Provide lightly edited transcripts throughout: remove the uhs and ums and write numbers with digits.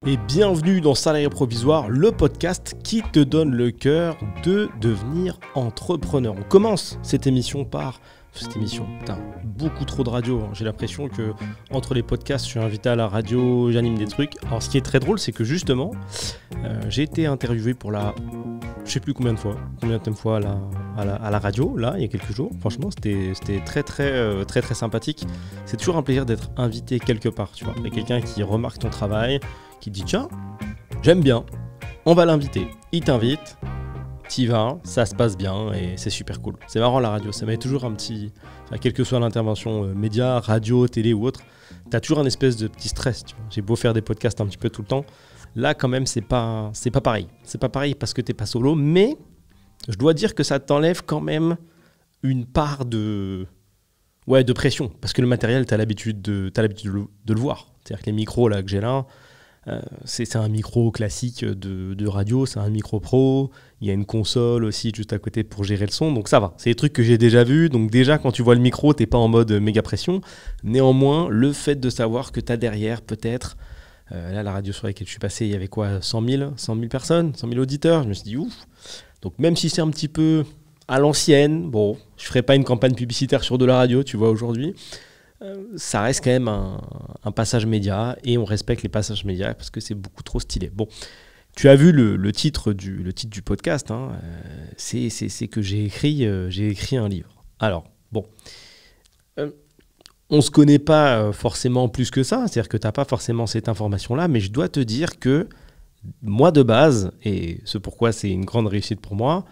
Et bienvenue dans Salarié Provisoire, le podcast qui te donne le cœur de devenir entrepreneur. On commence cette émission par... beaucoup trop de radio. J'ai l'impression que entre les podcasts, je suis invité à la radio, j'anime des trucs. Alors ce qui est très drôle, c'est que justement, j'ai été interviewé pour la... je sais plus combien de fois à la radio, là, il y a quelques jours. Franchement, c'était très sympathique. C'est toujours un plaisir d'être invité quelque part, tu vois. Il y a quelqu'un qui remarque ton travail, qui dit tiens, j'aime bien, on va l'inviter. Il t'invite, t'y vas, ça se passe bien et c'est super cool. C'est marrant la radio, ça met toujours un petit... Enfin, quelle que soit l'intervention média, radio, télé ou autre, t'as toujours un espèce de petit stress, tu vois. J'ai beau faire des podcasts un petit peu tout le temps, là quand même c'est pas pareil. C'est pas pareil parce que t'es pas solo, mais je dois dire que ça t'enlève quand même une part de pression. Parce que le matériel, t'as l'habitude de le voir. C'est-à-dire que les micros là que j'ai là, c'est un micro classique de radio, c'est un micro pro, il y a une console aussi juste à côté pour gérer le son, donc ça va, c'est des trucs que j'ai déjà vus, donc déjà quand tu vois le micro, t'es pas en mode méga pression. Néanmoins, le fait de savoir que t'as derrière peut-être, là la radio sur laquelle je suis passé, il y avait quoi, 100 000 personnes, 100 000 auditeurs, je me suis dit ouf, donc même si c'est un petit peu à l'ancienne, bon, je ferai pas une campagne publicitaire sur de la radio, tu vois, aujourd'hui, ça reste quand même un passage média et on respecte les passages médias parce que c'est beaucoup trop stylé. Bon, tu as vu le titre du podcast, hein, c'est que j'ai écrit un livre. Alors, bon, on se connaît pas forcément plus que ça, c'est-à-dire que tu n'as pas forcément cette information-là, mais je dois te dire que moi de base, et c'est pourquoi c'est une grande réussite pour moi,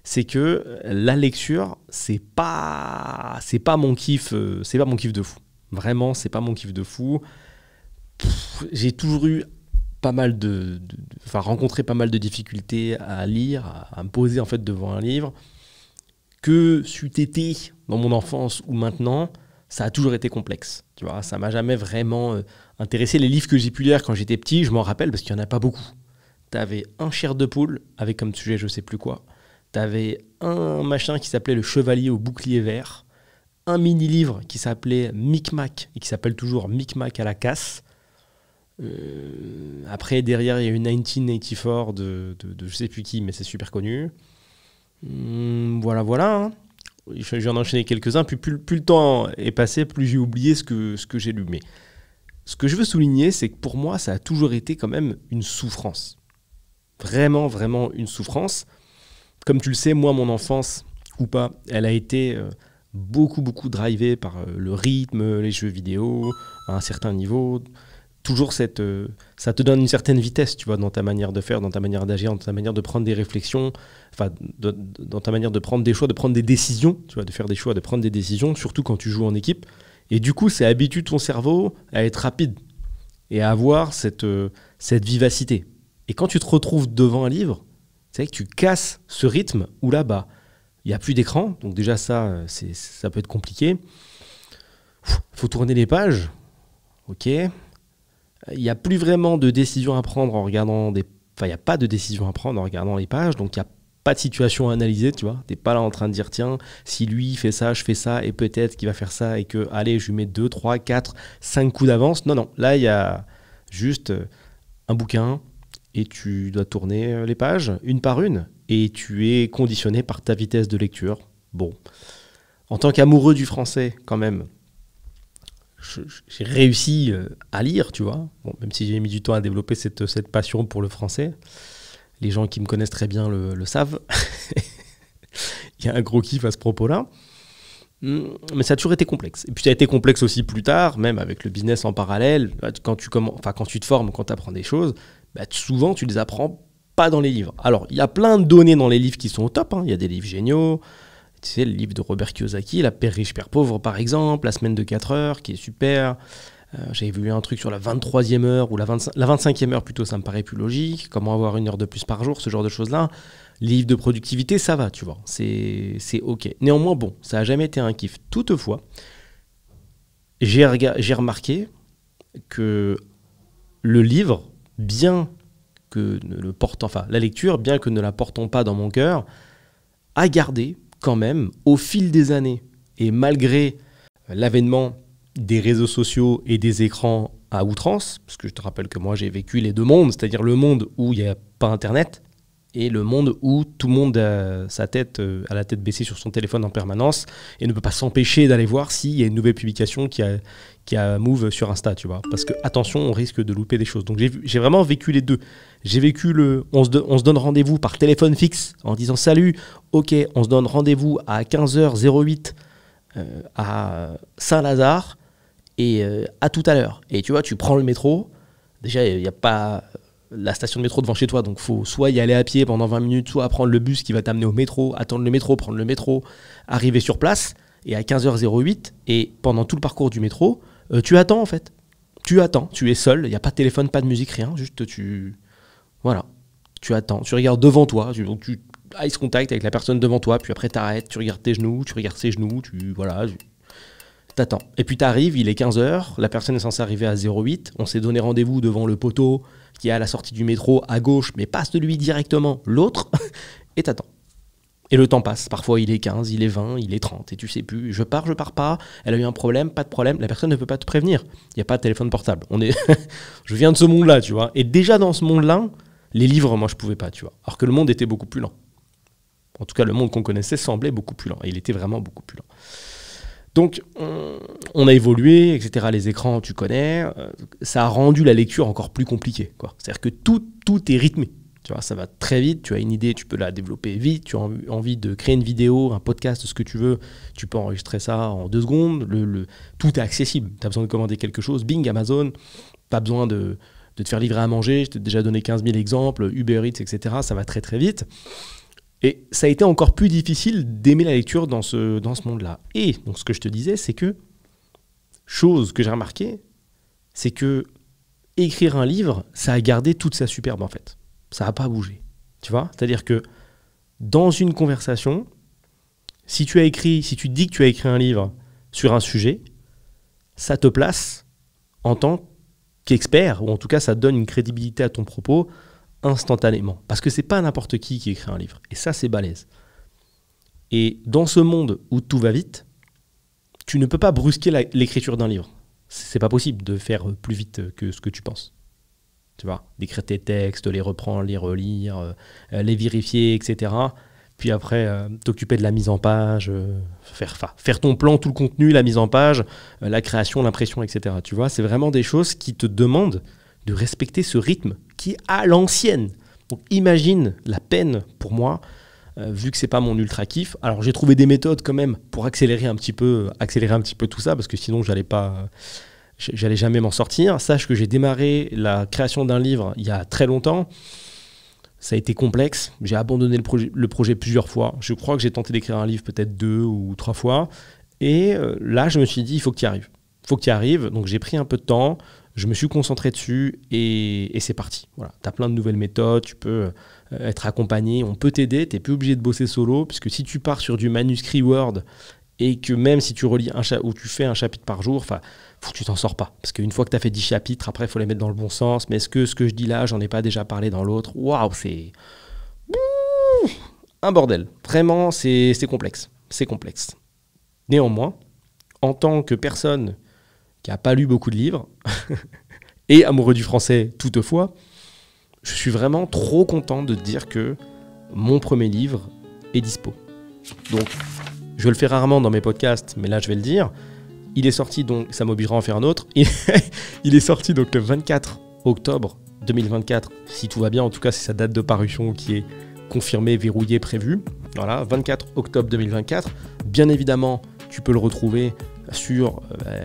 c'est que la lecture, c'est pas mon kiff de fou. Vraiment, c'est pas mon kiff de fou. J'ai toujours eu rencontré pas mal de difficultés à lire, à me poser en fait devant un livre. Que c'eût été dans mon enfance ou maintenant, ça a toujours été complexe. Tu vois, ça m'a jamais vraiment intéressé. Les livres que j'ai pu lire quand j'étais petit, je m'en rappelle parce qu'il y en a pas beaucoup. T'avais un chair de poule avec comme sujet je sais plus quoi. T'avais un machin qui s'appelait Le Chevalier au bouclier vert, un mini-livre qui s'appelait Micmac et qui s'appelle toujours Micmac à la casse. Après, derrière, il y a eu 1984 de je sais plus qui, mais c'est super connu. Voilà. Hein. J'en ai enchaîné quelques-uns, puis plus le temps est passé, plus j'ai oublié ce que j'ai lu. Mais ce que je veux souligner, c'est que pour moi, ça a toujours été quand même une souffrance. Vraiment, vraiment une souffrance. Comme tu le sais, moi, mon enfance, ou pas, elle a été beaucoup drivée par le rythme, les jeux vidéo, à un certain niveau. Toujours ça te donne une certaine vitesse, tu vois, dans ta manière de faire, dans ta manière d'agir, dans ta manière de prendre des réflexions, enfin, dans ta manière de prendre des choix, de prendre des décisions, tu vois, de faire des choix, de prendre des décisions, surtout quand tu joues en équipe. Et du coup, ça habitue ton cerveau à être rapide et à avoir cette vivacité. Et quand tu te retrouves devant un livre, c'est vrai que tu casses ce rythme où là-bas, il n'y a plus d'écran. Donc déjà, ça peut être compliqué. Il faut tourner les pages. OK. Il n'y a plus vraiment de décision à prendre en regardant il n'y a pas de décision à prendre en regardant les pages. Donc, il n'y a pas de situation à analyser, tu vois. Tu n'es pas là en train de dire, tiens, si lui fait ça, je fais ça, et peut-être qu'il va faire ça, et que, allez, je lui mets 2, 3, 4, 5 coups d'avance. Non. Là, il y a juste un bouquin, et tu dois tourner les pages une par une et tu es conditionné par ta vitesse de lecture. Bon, en tant qu'amoureux du français, quand même, j'ai réussi à lire, tu vois. Bon, même si j'ai mis du temps à développer cette passion pour le français. Les gens qui me connaissent très bien le savent. Il y a un gros kiff à ce propos-là. Mais ça a toujours été complexe. Et puis ça a été complexe aussi plus tard, même avec le business en parallèle. Quand tu te formes, quand tu apprends des choses, souvent tu les apprends pas dans les livres. Alors, il y a plein de données dans les livres qui sont au top. Hein. Il y a des livres géniaux. Tu sais, le livre de Robert Kiyosaki, La Père riche, Père pauvre, par exemple, La semaine de 4 heures, qui est super. J'avais vu un truc sur la 23e heure, ou la 25e heure plutôt, ça me paraît plus logique. Comment avoir 1 heure de plus par jour, ce genre de choses-là. Livre de productivité, ça va, tu vois. C'est OK. Néanmoins, bon, ça n'a jamais été un kiff. Toutefois, j'ai remarqué que le livre, bien que la lecture, bien que ne la portant pas dans mon cœur, a gardé quand même, au fil des années, et malgré l'avènement des réseaux sociaux et des écrans à outrance, parce que je te rappelle que moi j'ai vécu les deux mondes, c'est-à-dire le monde où il n'y a pas Internet et le monde où tout le monde a la tête baissée sur son téléphone en permanence et ne peut pas s'empêcher d'aller voir s'il y a une nouvelle publication qui a move sur Insta, tu vois. Parce que attention, on risque de louper des choses. Donc j'ai vraiment vécu les deux. J'ai vécu on se donne rendez-vous par téléphone fixe en disant salut, ok, on se donne rendez-vous à 15h08 à Saint-Lazare et à tout à l'heure. Et tu vois, tu prends le métro. Déjà, il n'y a pas la station de métro devant chez toi, donc il faut soit y aller à pied pendant 20 minutes, soit prendre le bus qui va t'amener au métro, attendre le métro, prendre le métro, arriver sur place, et à 15h08, et pendant tout le parcours du métro, tu attends en fait. Tu attends, tu es seul, il n'y a pas de téléphone, pas de musique, rien, juste voilà, tu attends, tu regardes devant toi, tu eye contact avec la personne devant toi, puis après t'arrêtes, tu regardes tes genoux, tu regardes ses genoux, t'attends. Et puis t'arrives, il est 15h, la personne est censée arriver à 08, on s'est donné rendez-vous devant le poteau qui est à la sortie du métro à gauche, mais pas celui directement, l'autre, et t'attends. Et le temps passe, parfois il est 15, il est 20, il est 30, et tu sais plus, je pars pas, elle a eu un problème, pas de problème, la personne ne peut pas te prévenir, il n'y a pas de téléphone portable, je viens de ce monde-là, tu vois, et déjà dans ce monde-là, les livres, moi je pouvais pas, tu vois, alors que le monde était beaucoup plus lent. En tout cas, le monde qu'on connaissait semblait beaucoup plus lent, et il était vraiment beaucoup plus lent. Donc, on a évolué, etc. Les écrans, tu connais. Ça a rendu la lecture encore plus compliquée, quoi. C'est-à-dire que tout est rythmé. Tu vois, ça va très vite. Tu as une idée, tu peux la développer vite. Tu as envie de créer une vidéo, un podcast, ce que tu veux. Tu peux enregistrer ça en 2 secondes. Tout est accessible. Tu as besoin de commander quelque chose. Bing, Amazon. Pas besoin de te faire livrer à manger. Je t'ai déjà donné 15 000 exemples. Uber Eats, etc. Ça va très, très vite. Et ça a été encore plus difficile d'aimer la lecture dans ce monde-là. Et donc ce que je te disais, c'est que, chose que j'ai remarqué, c'est que écrire un livre, ça a gardé toute sa superbe en fait. Ça n'a pas bougé. Tu vois ? C'est-à-dire que dans une conversation, si tu dis que tu as écrit un livre sur un sujet, ça te place en tant qu'expert, ou en tout cas ça donne une crédibilité à ton propos, instantanément. Parce que c'est pas n'importe qui écrit un livre. Et ça, c'est balèze. Et dans ce monde où tout va vite, tu ne peux pas brusquer l'écriture d'un livre. C'est pas possible de faire plus vite que ce que tu penses. Tu vois, d'écrire tes textes, les reprendre, les relire, les vérifier, etc. Puis après, t'occuper de la mise en page, faire ton plan, tout le contenu, la mise en page, la création, l'impression, etc. Tu vois, c'est vraiment des choses qui te demandent de respecter ce rythme qui est à l'ancienne. Donc imagine la peine pour moi, vu que c'est pas mon ultra kiff. Alors j'ai trouvé des méthodes quand même pour accélérer un petit peu tout ça, parce que sinon j'allais jamais m'en sortir. Sache que j'ai démarré la création d'un livre il y a très longtemps. Ça a été complexe. J'ai abandonné le projet plusieurs fois. Je crois que j'ai tenté d'écrire un livre peut-être 2 ou 3 fois. Et là, je me suis dit, il faut que tu y arrives. Il faut que tu y arrives. Donc j'ai pris un peu de temps. Je me suis concentré dessus et c'est parti. Voilà. Tu as plein de nouvelles méthodes, tu peux être accompagné, on peut t'aider, tu n'es plus obligé de bosser solo, puisque si tu pars sur du manuscrit Word et que même si tu relis ou tu fais un chapitre par jour, faut que tu t'en sors pas. Parce qu'une fois que tu as fait 10 chapitres, après, il faut les mettre dans le bon sens. Mais est-ce que ce que je dis là, j'en ai pas déjà parlé dans l'autre ? Waouh, c'est un bordel. Vraiment, c'est complexe. C'est complexe. Néanmoins, en tant que personne qui n'a pas lu beaucoup de livres, et amoureux du français toutefois, je suis vraiment trop content de te dire que mon premier livre est dispo. Donc, je le fais rarement dans mes podcasts, mais là je vais le dire. Il est sorti, donc ça m'obligera à en faire un autre. Il est sorti donc le 24 octobre 2024, si tout va bien. En tout cas, c'est sa date de parution qui est confirmée, verrouillée, prévue. Voilà, 24 octobre 2024. Bien évidemment, tu peux le retrouver sur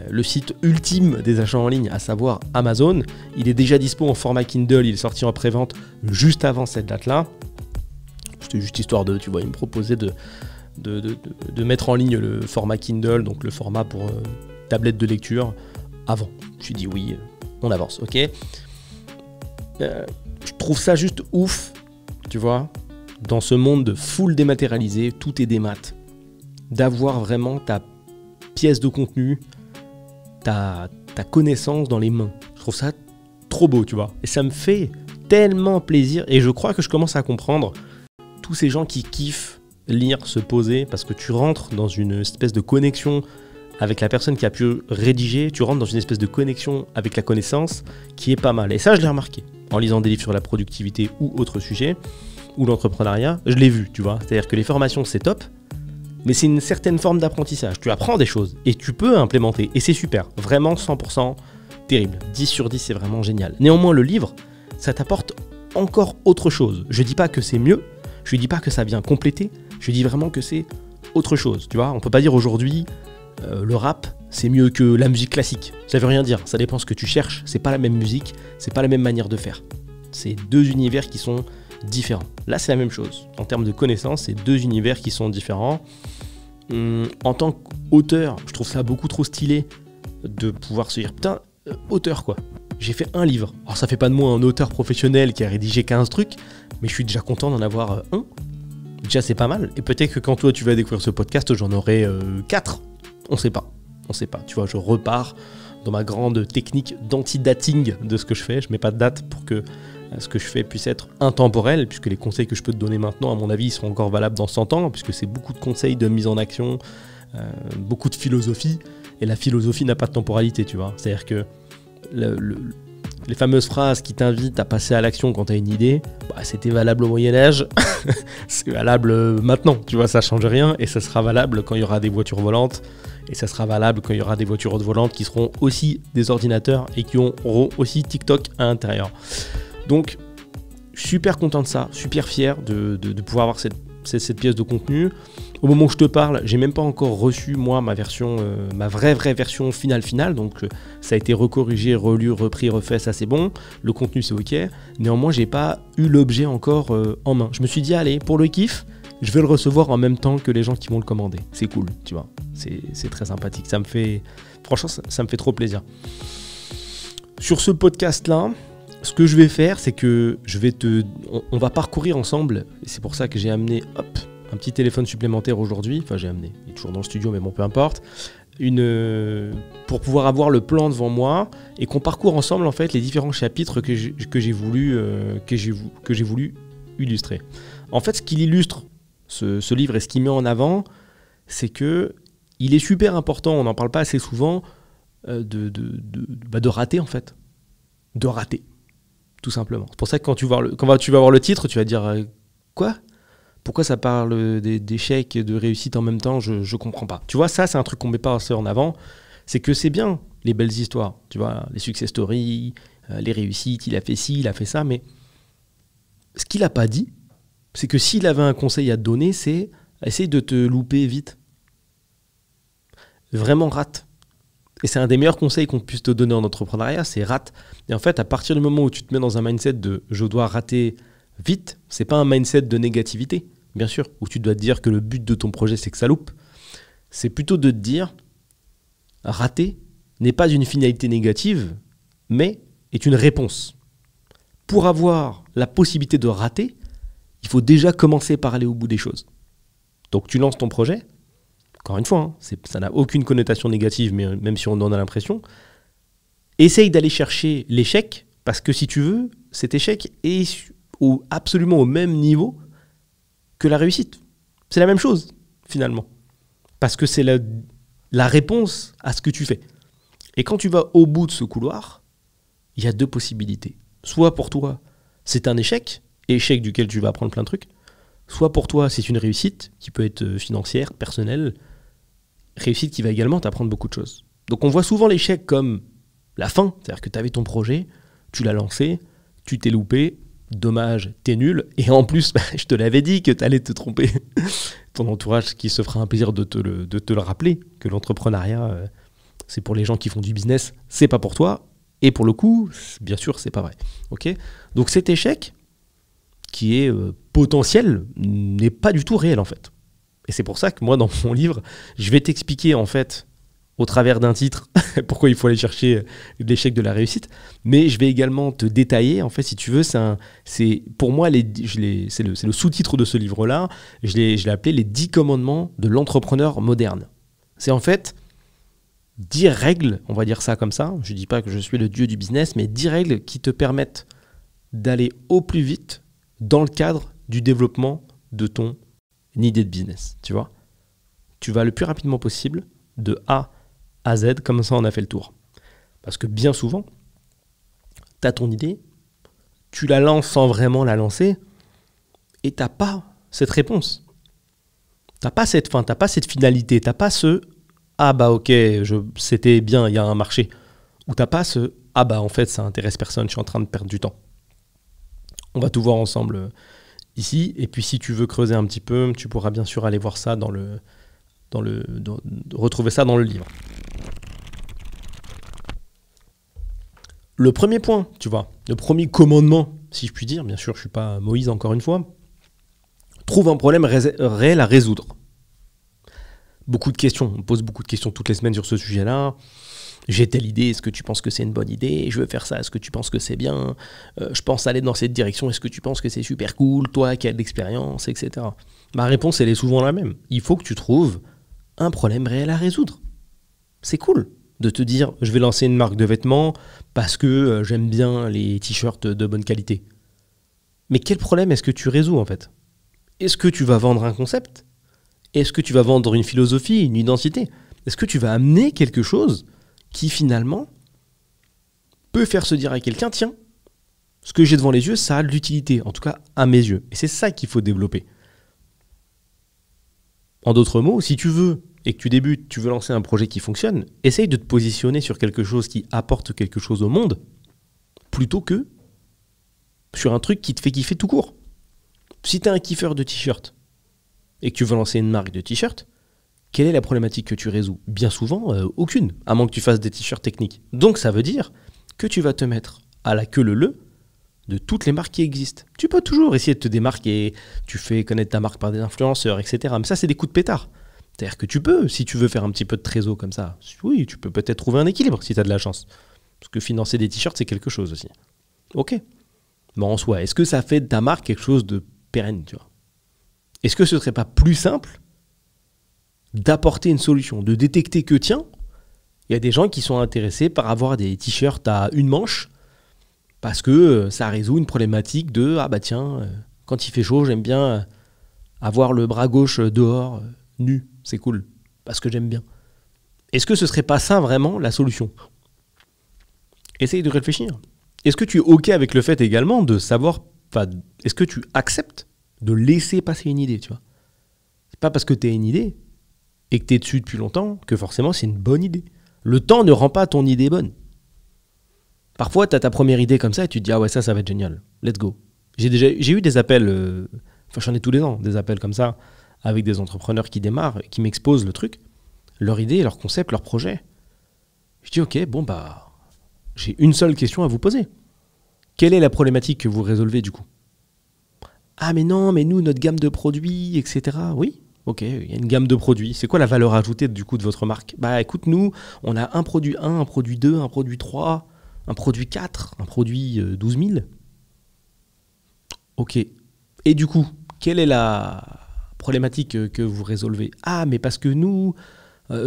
le site ultime des achats en ligne, à savoir Amazon. Il est déjà dispo en format Kindle, il est sorti en pré-vente juste avant cette date-là. C'était juste histoire de, tu vois, il me proposait de mettre en ligne le format Kindle, donc le format pour tablette de lecture, avant. Je me suis dit oui, on avance, ok. Je trouve ça juste ouf, tu vois, dans ce monde full dématérialisé, tout est démat, d'avoir vraiment ta pièce de contenu, ta connaissance dans les mains. Je trouve ça trop beau, tu vois. Et ça me fait tellement plaisir. Et je crois que je commence à comprendre tous ces gens qui kiffent lire, se poser, parce que tu rentres dans une espèce de connexion avec la personne qui a pu rédiger, tu rentres dans une espèce de connexion avec la connaissance qui est pas mal. Et ça, je l'ai remarqué en lisant des livres sur la productivité ou autre sujet, ou l'entrepreneuriat, je l'ai vu, tu vois. C'est-à-dire que les formations, c'est top, mais c'est une certaine forme d'apprentissage. Tu apprends des choses et tu peux implémenter. Et c'est super, vraiment 100% terrible. 10 sur 10, c'est vraiment génial. Néanmoins, le livre, ça t'apporte encore autre chose. Je dis pas que c'est mieux, je dis pas que ça vient compléter, je dis vraiment que c'est autre chose. Tu vois, on peut pas dire aujourd'hui, le rap, c'est mieux que la musique classique. Ça veut rien dire, ça dépend ce que tu cherches. C'est pas la même musique, c'est pas la même manière de faire. C'est deux univers qui sont différents. Là, c'est la même chose. En termes de connaissances, c'est deux univers qui sont différents. En tant qu'auteur, je trouve ça beaucoup trop stylé de pouvoir se dire, putain, auteur quoi. J'ai fait un livre. Alors ça fait pas de moi un auteur professionnel qui a rédigé 15 trucs, mais je suis déjà content d'en avoir un. Déjà, c'est pas mal. Et peut-être que quand toi, tu vas découvrir ce podcast, j'en aurai 4. On sait pas. Tu vois, je repars dans ma grande technique d'anti-dating de ce que je fais. Je mets pas de date pour que ce que je fais puisse être intemporel, puisque les conseils que je peux te donner maintenant, à mon avis, ils seront encore valables dans 100 ans, puisque c'est beaucoup de conseils de mise en action, beaucoup de philosophie, et la philosophie n'a pas de temporalité, tu vois. C'est-à-dire que les fameuses phrases qui t'invitent à passer à l'action quand tu as une idée, bah, c'était valable au Moyen-Âge, c'est valable maintenant, tu vois, ça change rien, et ça sera valable quand il y aura des voitures volantes, et ça sera valable quand il y aura des voitures volantes qui seront aussi des ordinateurs et qui auront aussi TikTok à l'intérieur. Donc, super content de ça, super fier de pouvoir avoir cette pièce de contenu. Au moment où je te parle, j'ai même pas encore reçu moi ma version, ma vraie version finale. Donc ça a été recorrigé, relu, repris, refait, ça c'est bon. Le contenu c'est ok. Néanmoins, j'ai pas eu l'objet encore en main. Je me suis dit allez, pour le kiff, je vais le recevoir en même temps que les gens qui vont le commander. C'est cool, tu vois. C'est très sympathique. Franchement, ça me fait trop plaisir. Sur ce podcast-là, ce que je vais faire, c'est que on va parcourir ensemble, et c'est pour ça que j'ai amené un petit téléphone supplémentaire aujourd'hui, enfin j'ai amené, il est toujours dans le studio mais bon peu importe, pour pouvoir avoir le plan devant moi et qu'on parcourt ensemble en fait les différents chapitres que j'ai voulu illustrer. En fait, ce qu'il illustre, ce livre, et ce qu'il met en avant, c'est que il est super important, on n'en parle pas assez souvent, de rater en fait, de rater. Tout simplement. C'est pour ça que quand tu vas voir le titre, tu vas dire quoi ? Pourquoi ça parle d'échecs et de réussite en même temps ? Je comprends pas. Tu vois, ça, c'est un truc qu'on met pas assez en avant. C'est que c'est bien, les belles histoires. Tu vois, les success stories, les réussites, il a fait ci, il a fait ça. Mais ce qu'il a pas dit, c'est que s'il avait un conseil à te donner, c'est essayer de te louper vite. Vraiment rate. Et c'est un des meilleurs conseils qu'on puisse te donner en entrepreneuriat, c'est rate. Et en fait, à partir du moment où tu te mets dans un mindset de « je dois rater vite », c'est pas un mindset de négativité, bien sûr, où tu dois te dire que le but de ton projet, c'est que ça loupe. C'est plutôt de te dire « rater n'est pas une finalité négative, mais est une réponse ». Pour avoir la possibilité de rater, il faut déjà commencer par aller au bout des choses. Donc tu lances ton projet. Encore une fois, ça n'a aucune connotation négative, mais même si on en a l'impression, essaye d'aller chercher l'échec, parce que si tu veux, cet échec est absolument au même niveau que la réussite. C'est la même chose, finalement. Parce que c'est la réponse à ce que tu fais. Et quand tu vas au bout de ce couloir, il y a deux possibilités. Soit pour toi, c'est un échec duquel tu vas apprendre plein de trucs. Soit pour toi, c'est une réussite, qui peut être financière, personnelle, réussite qui va également t'apprendre beaucoup de choses. Donc on voit souvent l'échec comme la fin, c'est-à-dire que tu avais ton projet, tu l'as lancé, tu t'es loupé, dommage, t'es nul, et en plus, je te l'avais dit que tu allais te tromper. Ton entourage qui se fera un plaisir de te le rappeler, que l'entrepreneuriat, c'est pour les gens qui font du business, c'est pas pour toi, et pour le coup, bien sûr, c'est pas vrai. Okay ? Donc cet échec, qui est potentiel, n'est pas du tout réel en fait. Et c'est pour ça que moi, dans mon livre, je vais t'expliquer, en fait, au travers d'un titre, pourquoi il faut aller chercher l'échec de la réussite. Mais je vais également te détailler, en fait, si tu veux, pour moi, c'est le sous-titre de ce livre-là. Je l'ai appelé « Les 10 commandements de l'entrepreneur moderne ». C'est en fait 10 règles, on va dire ça comme ça. Je ne dis pas que je suis le dieu du business, mais 10 règles qui te permettent d'aller au plus vite dans le cadre du développement de ton idée de business, tu vois. Tu vas le plus rapidement possible de A à Z, comme ça on a fait le tour. Parce que bien souvent, tu as ton idée, tu la lances sans vraiment la lancer, et tu n'as pas cette réponse. Tu n'as pas cette fin, tu n'as pas cette finalité, tu n'as pas ce « Ah bah ok, c'était bien, il y a un marché ». Ou tu n'as pas ce « Ah bah en fait, ça intéresse personne, je suis en train de perdre du temps ». On va tout voir ensemble ici, et puis si tu veux creuser un petit peu, tu pourras bien sûr aller voir ça retrouver ça dans le livre. Le premier point, tu vois, le premier commandement, si je puis dire, bien sûr, je ne suis pas Moïse encore une fois, trouve un problème réel à résoudre. Beaucoup de questions, on me pose beaucoup de questions toutes les semaines sur ce sujet-là. J'ai telle idée, est-ce que tu penses que c'est une bonne idée? Je veux faire ça, est-ce que tu penses que c'est bien? Je pense aller dans cette direction, est-ce que tu penses que c'est super cool? Toi qui as de l'expérience, etc. Ma réponse, elle est souvent la même. Il faut que tu trouves un problème réel à résoudre. C'est cool de te dire, je vais lancer une marque de vêtements parce que j'aime bien les t-shirts de bonne qualité. Mais quel problème est-ce que tu résous en fait? Est-ce que tu vas vendre un concept? Est-ce que tu vas vendre une philosophie, une identité? Est-ce que tu vas amener quelque chose qui finalement peut faire se dire à quelqu'un, tiens, ce que j'ai devant les yeux, ça a de l'utilité, en tout cas à mes yeux. Et c'est ça qu'il faut développer. En d'autres mots, si tu veux, et que tu débutes, tu veux lancer un projet qui fonctionne, essaye de te positionner sur quelque chose qui apporte quelque chose au monde, plutôt que sur un truc qui te fait kiffer tout court. Si tu es un kiffeur de t-shirt, et que tu veux lancer une marque de t-shirt, quelle est la problématique que tu résous? Bien souvent, aucune, à moins que tu fasses des t-shirts techniques. Donc ça veut dire que tu vas te mettre à la queue leu de toutes les marques qui existent. Tu peux toujours essayer de te démarquer, tu fais connaître ta marque par des influenceurs, etc. Mais ça, c'est des coups de pétard. C'est-à-dire que tu peux, si tu veux faire un petit peu de trésor comme ça, oui, tu peux peut-être trouver un équilibre si tu as de la chance. Parce que financer des t-shirts, c'est quelque chose aussi. Ok. Mais en soi, est-ce que ça fait de ta marque quelque chose de pérenne, tu vois? Est-ce que ce ne serait pas plus simple d'apporter une solution, de détecter que, tiens, il y a des gens qui sont intéressés par avoir des t-shirts à une manche parce que ça résout une problématique de, ah bah tiens, quand il fait chaud, j'aime bien avoir le bras gauche dehors, nu, c'est cool, parce que j'aime bien. Est-ce que ce serait pas ça vraiment la solution? Essaye de réfléchir. Est-ce que tu es OK avec le fait également de savoir, est-ce que tu acceptes de laisser passer une idée, tu vois? C'est pas parce que tu as une idée et que tu es dessus depuis longtemps que forcément c'est une bonne idée. Le temps ne rend pas ton idée bonne. Parfois, tu as ta première idée comme ça et tu te dis, ah ouais, ça va être génial, let's go. J'ai eu des appels, j'en ai tous les ans, des appels comme ça, avec des entrepreneurs qui démarrent, qui m'exposent le truc, leur idée, leur concept, leur projet. Je dis, ok, bon bah, j'ai une seule question à vous poser. Quelle est la problématique que vous résolvez du coup? Ah mais non, mais nous, notre gamme de produits, etc. Oui, ok, il y a une gamme de produits. C'est quoi la valeur ajoutée du coup de votre marque? Bah écoute, nous, on a un produit 1, un produit 2, un produit 3, un produit 4, un produit 12 000. Ok. Et du coup, quelle est la problématique que vous résolvez? Ah, mais parce que nous... bah,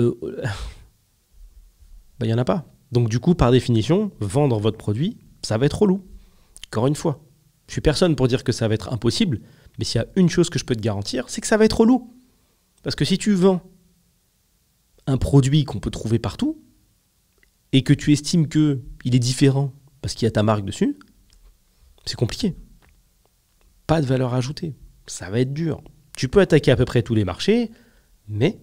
il n'y en a pas. Donc du coup, par définition, vendre votre produit, ça va être relou. Encore une fois, je suis personne pour dire que ça va être impossible, mais s'il y a une chose que je peux te garantir, c'est que ça va être relou. Parce que si tu vends un produit qu'on peut trouver partout, et que tu estimes qu'il est différent parce qu'il y a ta marque dessus, c'est compliqué. Pas de valeur ajoutée. Ça va être dur. Tu peux attaquer à peu près tous les marchés, mais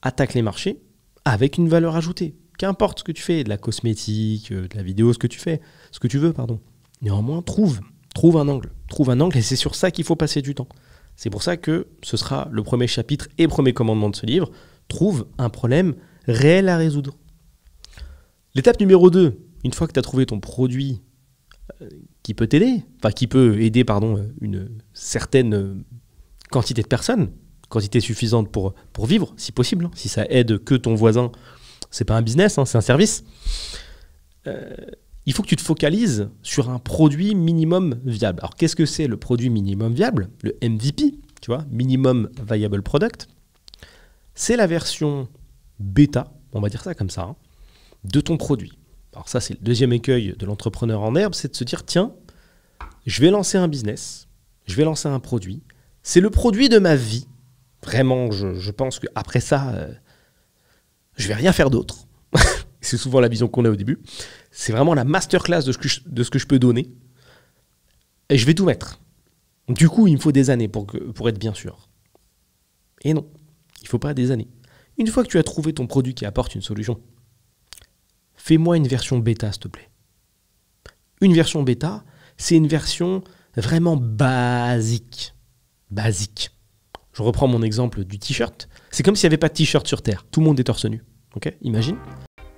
attaque les marchés avec une valeur ajoutée. Qu'importe ce que tu fais, de la cosmétique, de la vidéo, ce que tu veux, pardon. Néanmoins, trouve un angle. Trouve un angle et c'est sur ça qu'il faut passer du temps. C'est pour ça que ce sera le premier chapitre et premier commandement de ce livre. Trouve un problème réel à résoudre. L'étape numéro 2, une fois que tu as trouvé ton produit qui peut t'aider, qui peut aider une certaine quantité de personnes, quantité suffisante pour vivre, si possible. Si ça aide que ton voisin, c'est pas un business, c'est un service. Il faut que tu te focalises sur un produit minimum viable. Alors qu'est-ce que c'est le produit minimum viable? Le MVP, tu vois, Minimum Viable Product. C'est la version bêta, on va dire ça comme ça, de ton produit. Alors ça, c'est le deuxième écueil de l'entrepreneur en herbe, c'est de se dire, tiens, je vais lancer un business, je vais lancer un produit, c'est le produit de ma vie. Vraiment, je pense qu'après ça, je vais rien faire d'autre. C'est souvent la vision qu'on a au début. C'est vraiment la masterclass de ce que je peux donner. Et je vais tout mettre. Du coup, il me faut des années pour être bien sûr. Et non, il ne faut pas des années. Une fois que tu as trouvé ton produit qui apporte une solution, fais-moi une version bêta, s'il te plaît. Une version bêta, c'est une version vraiment basique. Basique. Je reprends mon exemple du t-shirt. C'est comme s'il n'y avait pas de t-shirt sur Terre. Tout le monde est torse nu. Ok ? Imagine.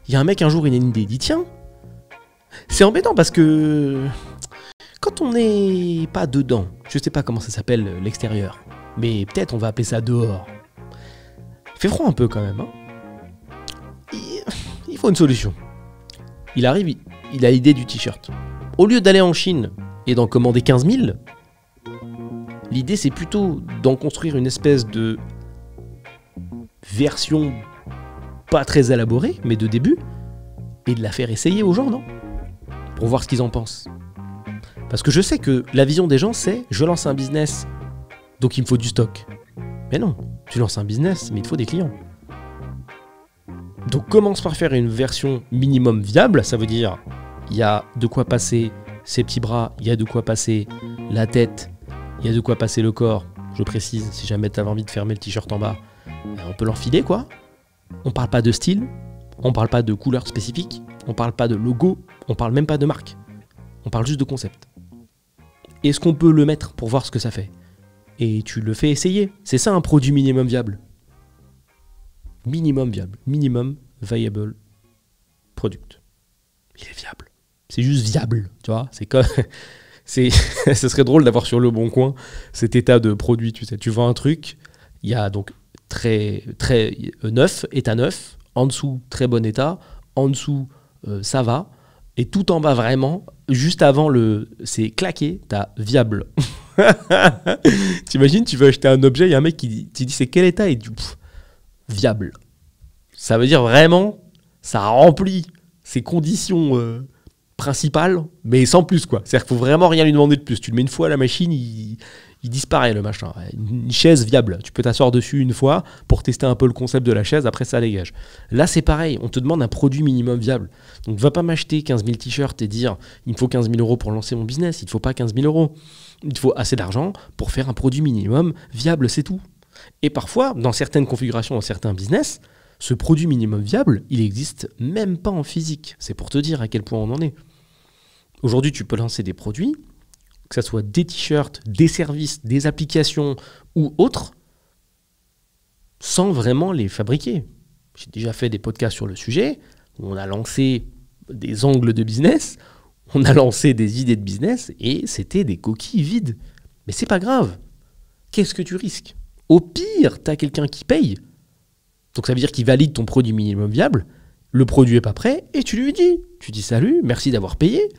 Il y a un mec un jour, il a une idée. Il dit tiens, c'est embêtant parce que quand on n'est pas dedans, je sais pas comment ça s'appelle l'extérieur, mais peut-être on va appeler ça dehors. Il fait froid un peu quand même. Hein. Il faut une solution. Il arrive, il a l'idée du t-shirt. Au lieu d'aller en Chine et d'en commander 15 000, l'idée c'est plutôt d'en construire une espèce de version pas très élaborée, mais de début, et de la faire essayer aux gens, non ? Pour voir ce qu'ils en pensent. Parce que je sais que la vision des gens c'est je lance un business, donc il me faut du stock. Mais non, tu lances un business, mais il te faut des clients. Donc commence par faire une version minimum viable, ça veut dire il y a de quoi passer ses petits bras, il y a de quoi passer la tête, il y a de quoi passer le corps. Je précise, si jamais tu avais envie de fermer le t-shirt en bas, on peut l'enfiler quoi. On parle pas de style, on parle pas de couleur spécifique, on parle pas de logo, on parle même pas de marque. On parle juste de concept. Est-ce qu'on peut le mettre pour voir ce que ça fait ? Et tu le fais essayer. C'est ça un produit minimum viable. Minimum viable. Minimum viable product. Il est viable. C'est juste viable, tu vois. C'est comme... ce serait drôle d'avoir sur Le Bon Coin cet état de produit, tu sais. Tu vends un truc, il y a donc très neuf, état neuf, en dessous très bon état, en dessous ça va, et tout en bas vraiment, juste avant c'est claqué, t'as viable. T'imagines, tu veux acheter un objet, il y a un mec qui dit c'est quel état et tu viable. Ça veut dire vraiment, ça remplit ses conditions principales, mais sans plus quoi. C'est-à-dire qu'il faut vraiment rien lui demander de plus. Tu le mets une fois à la machine, il disparaît le machin. Une chaise viable, tu peux t'asseoir dessus une fois pour tester un peu le concept de la chaise, après ça dégage. Là c'est pareil, on te demande un produit minimum viable. Donc va pas m'acheter 15 000 t-shirts et dire il me faut 15 000 € pour lancer mon business, il ne faut pas 15 000 €. Il te faut assez d'argent pour faire un produit minimum viable, c'est tout. Et parfois, dans certaines configurations, dans certains business, ce produit minimum viable, il n'existe même pas en physique. C'est pour te dire à quel point on en est. Aujourd'hui, tu peux lancer des produits, que ce soit des t-shirts, des services, des applications ou autres, sans vraiment les fabriquer. J'ai déjà fait des podcasts sur le sujet, où on a lancé des angles de business, on a lancé des idées de business, et c'était des coquilles vides. Mais c'est pas grave. Qu'est-ce que tu risques ? Au pire, tu as quelqu'un qui paye, donc ça veut dire qu'il valide ton produit minimum viable, le produit n'est pas prêt, et tu lui dis, salut, merci d'avoir payé,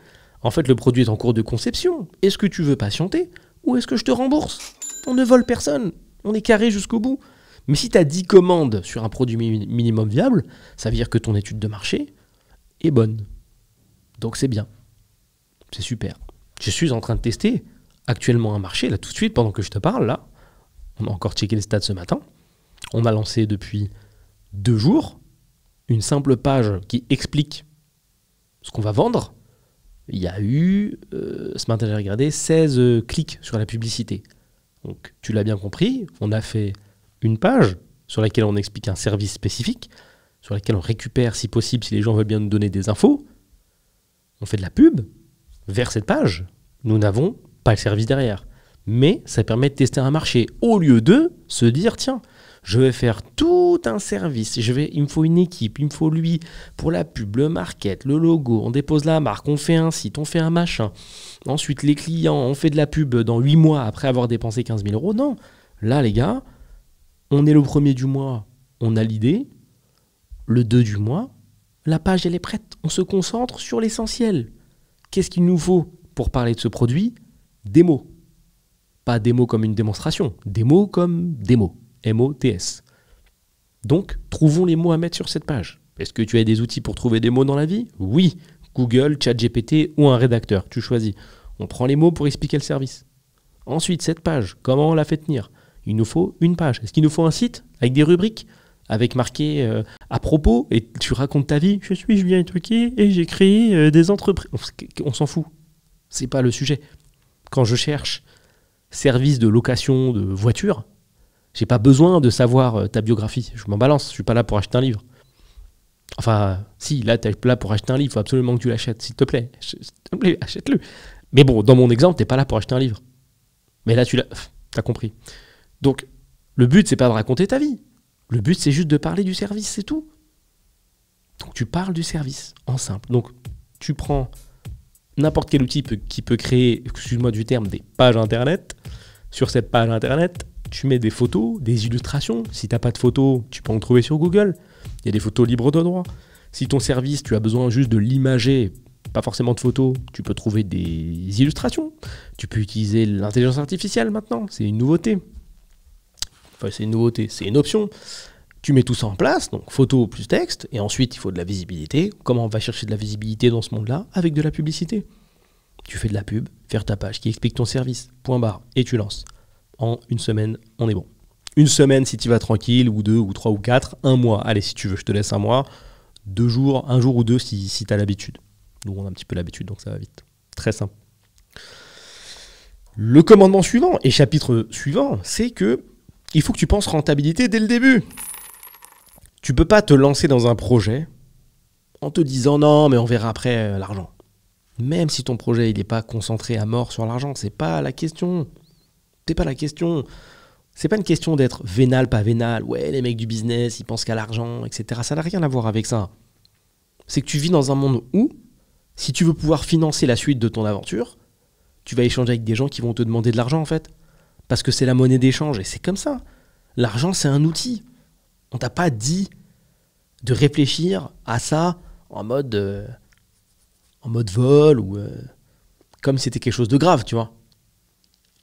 en fait le produit est en cours de conception, est-ce que tu veux patienter, ou est-ce que je te rembourse ? On ne vole personne, on est carré jusqu'au bout. Mais si tu as 10 commandes sur un produit minimum viable, ça veut dire que ton étude de marché est bonne. Donc c'est bien, c'est super. Je suis en train de tester actuellement un marché, là tout de suite, pendant que je te parle, là, on a encore checké les stats ce matin, on a lancé depuis 2 jours une simple page qui explique ce qu'on va vendre. Il y a eu, ce matin j'ai regardé, 16 clics sur la publicité. Donc tu l'as bien compris, on a fait une page sur laquelle on explique un service spécifique, sur laquelle on récupère si possible, si les gens veulent bien nous donner des infos. On fait de la pub vers cette page. Nous n'avons pas le service derrière. Mais ça permet de tester un marché au lieu de se dire tiens, je vais faire tout un service, il me faut une équipe, il me faut lui pour la pub, le market, le logo, on dépose la marque, on fait un site, on fait un machin. Ensuite, les clients, on fait de la pub dans 8 mois après avoir dépensé 15 000 €. Non, là les gars, on est le 1er du mois, on a l'idée, le 2 du mois, la page elle est prête, on se concentre sur l'essentiel. Qu'est-ce qu'il nous faut pour parler de ce produit ? Des mots. Pas des mots comme une démonstration, des mots comme des mots. M-O-T-S. Donc, trouvons les mots à mettre sur cette page. Est-ce que tu as des outils pour trouver des mots dans la vie ? Oui. Google, ChatGPT ou un rédacteur, tu choisis. On prend les mots pour expliquer le service. Ensuite, cette page, comment on la fait tenir ? Il nous faut une page. Est-ce qu'il nous faut un site avec des rubriques ? avec marqué à propos, et tu racontes ta vie. Je suis Julien Truquier et j'ai créé des entreprises. On s'en fout. C'est pas le sujet. Quand je cherche service de location de voiture, j'ai pas besoin de savoir ta biographie. Je m'en balance. Je suis pas là pour acheter un livre. Enfin, si, là, tu es là pour acheter un livre. Il faut absolument que tu l'achètes, s'il te plaît. S'il te plaît, achète-le. Mais bon, dans mon exemple, t'es pas là pour acheter un livre. Mais là, t'as compris. Donc, le but, c'est pas de raconter ta vie. Le but, c'est juste de parler du service, c'est tout. Donc, tu parles du service, en simple. Donc, tu prends n'importe quel outil qui peut créer, excuse-moi du terme, des pages Internet. Sur cette page Internet, tu mets des photos, des illustrations. Si t'as pas de photos, tu peux en trouver sur Google. Il y a des photos libres de droit. Si ton service, tu as besoin juste de l'imager, pas forcément de photos, tu peux trouver des illustrations. Tu peux utiliser l'intelligence artificielle maintenant, c'est une nouveauté. Enfin, c'est une nouveauté, c'est une option. Tu mets tout ça en place, donc photo plus texte, et ensuite il faut de la visibilité. Comment on va chercher de la visibilité dans ce monde-là? Avec de la publicité. Tu fais de la pub, faire ta page qui explique ton service, point barre, et tu lances. En une semaine, on est bon. Une semaine si tu vas tranquille, ou 2, ou 3, ou 4, un mois. Allez, si tu veux, je te laisse un mois, 2 jours, un jour ou 2 si tu as l'habitude. Nous, on a un petit peu l'habitude, donc ça va vite. Très simple. Le commandement suivant, et chapitre suivant, c'est que il faut que tu penses rentabilité dès le début. Tu peux pas te lancer dans un projet en te disant non, mais on verra après l'argent. Même si ton projet il n'est pas concentré à mort sur l'argent, c'est pas la question. C'est pas la question. C'est pas une question d'être vénal, pas vénal. Ouais, les mecs du business, ils pensent qu'à l'argent, etc. Ça n'a rien à voir avec ça. C'est que tu vis dans un monde où, si tu veux pouvoir financer la suite de ton aventure, tu vas échanger avec des gens qui vont te demander de l'argent en fait. Parce que c'est la monnaie d'échange et c'est comme ça. L'argent, c'est un outil. On t'a pas dit de réfléchir à ça en mode vol ou comme si c'était quelque chose de grave, tu vois.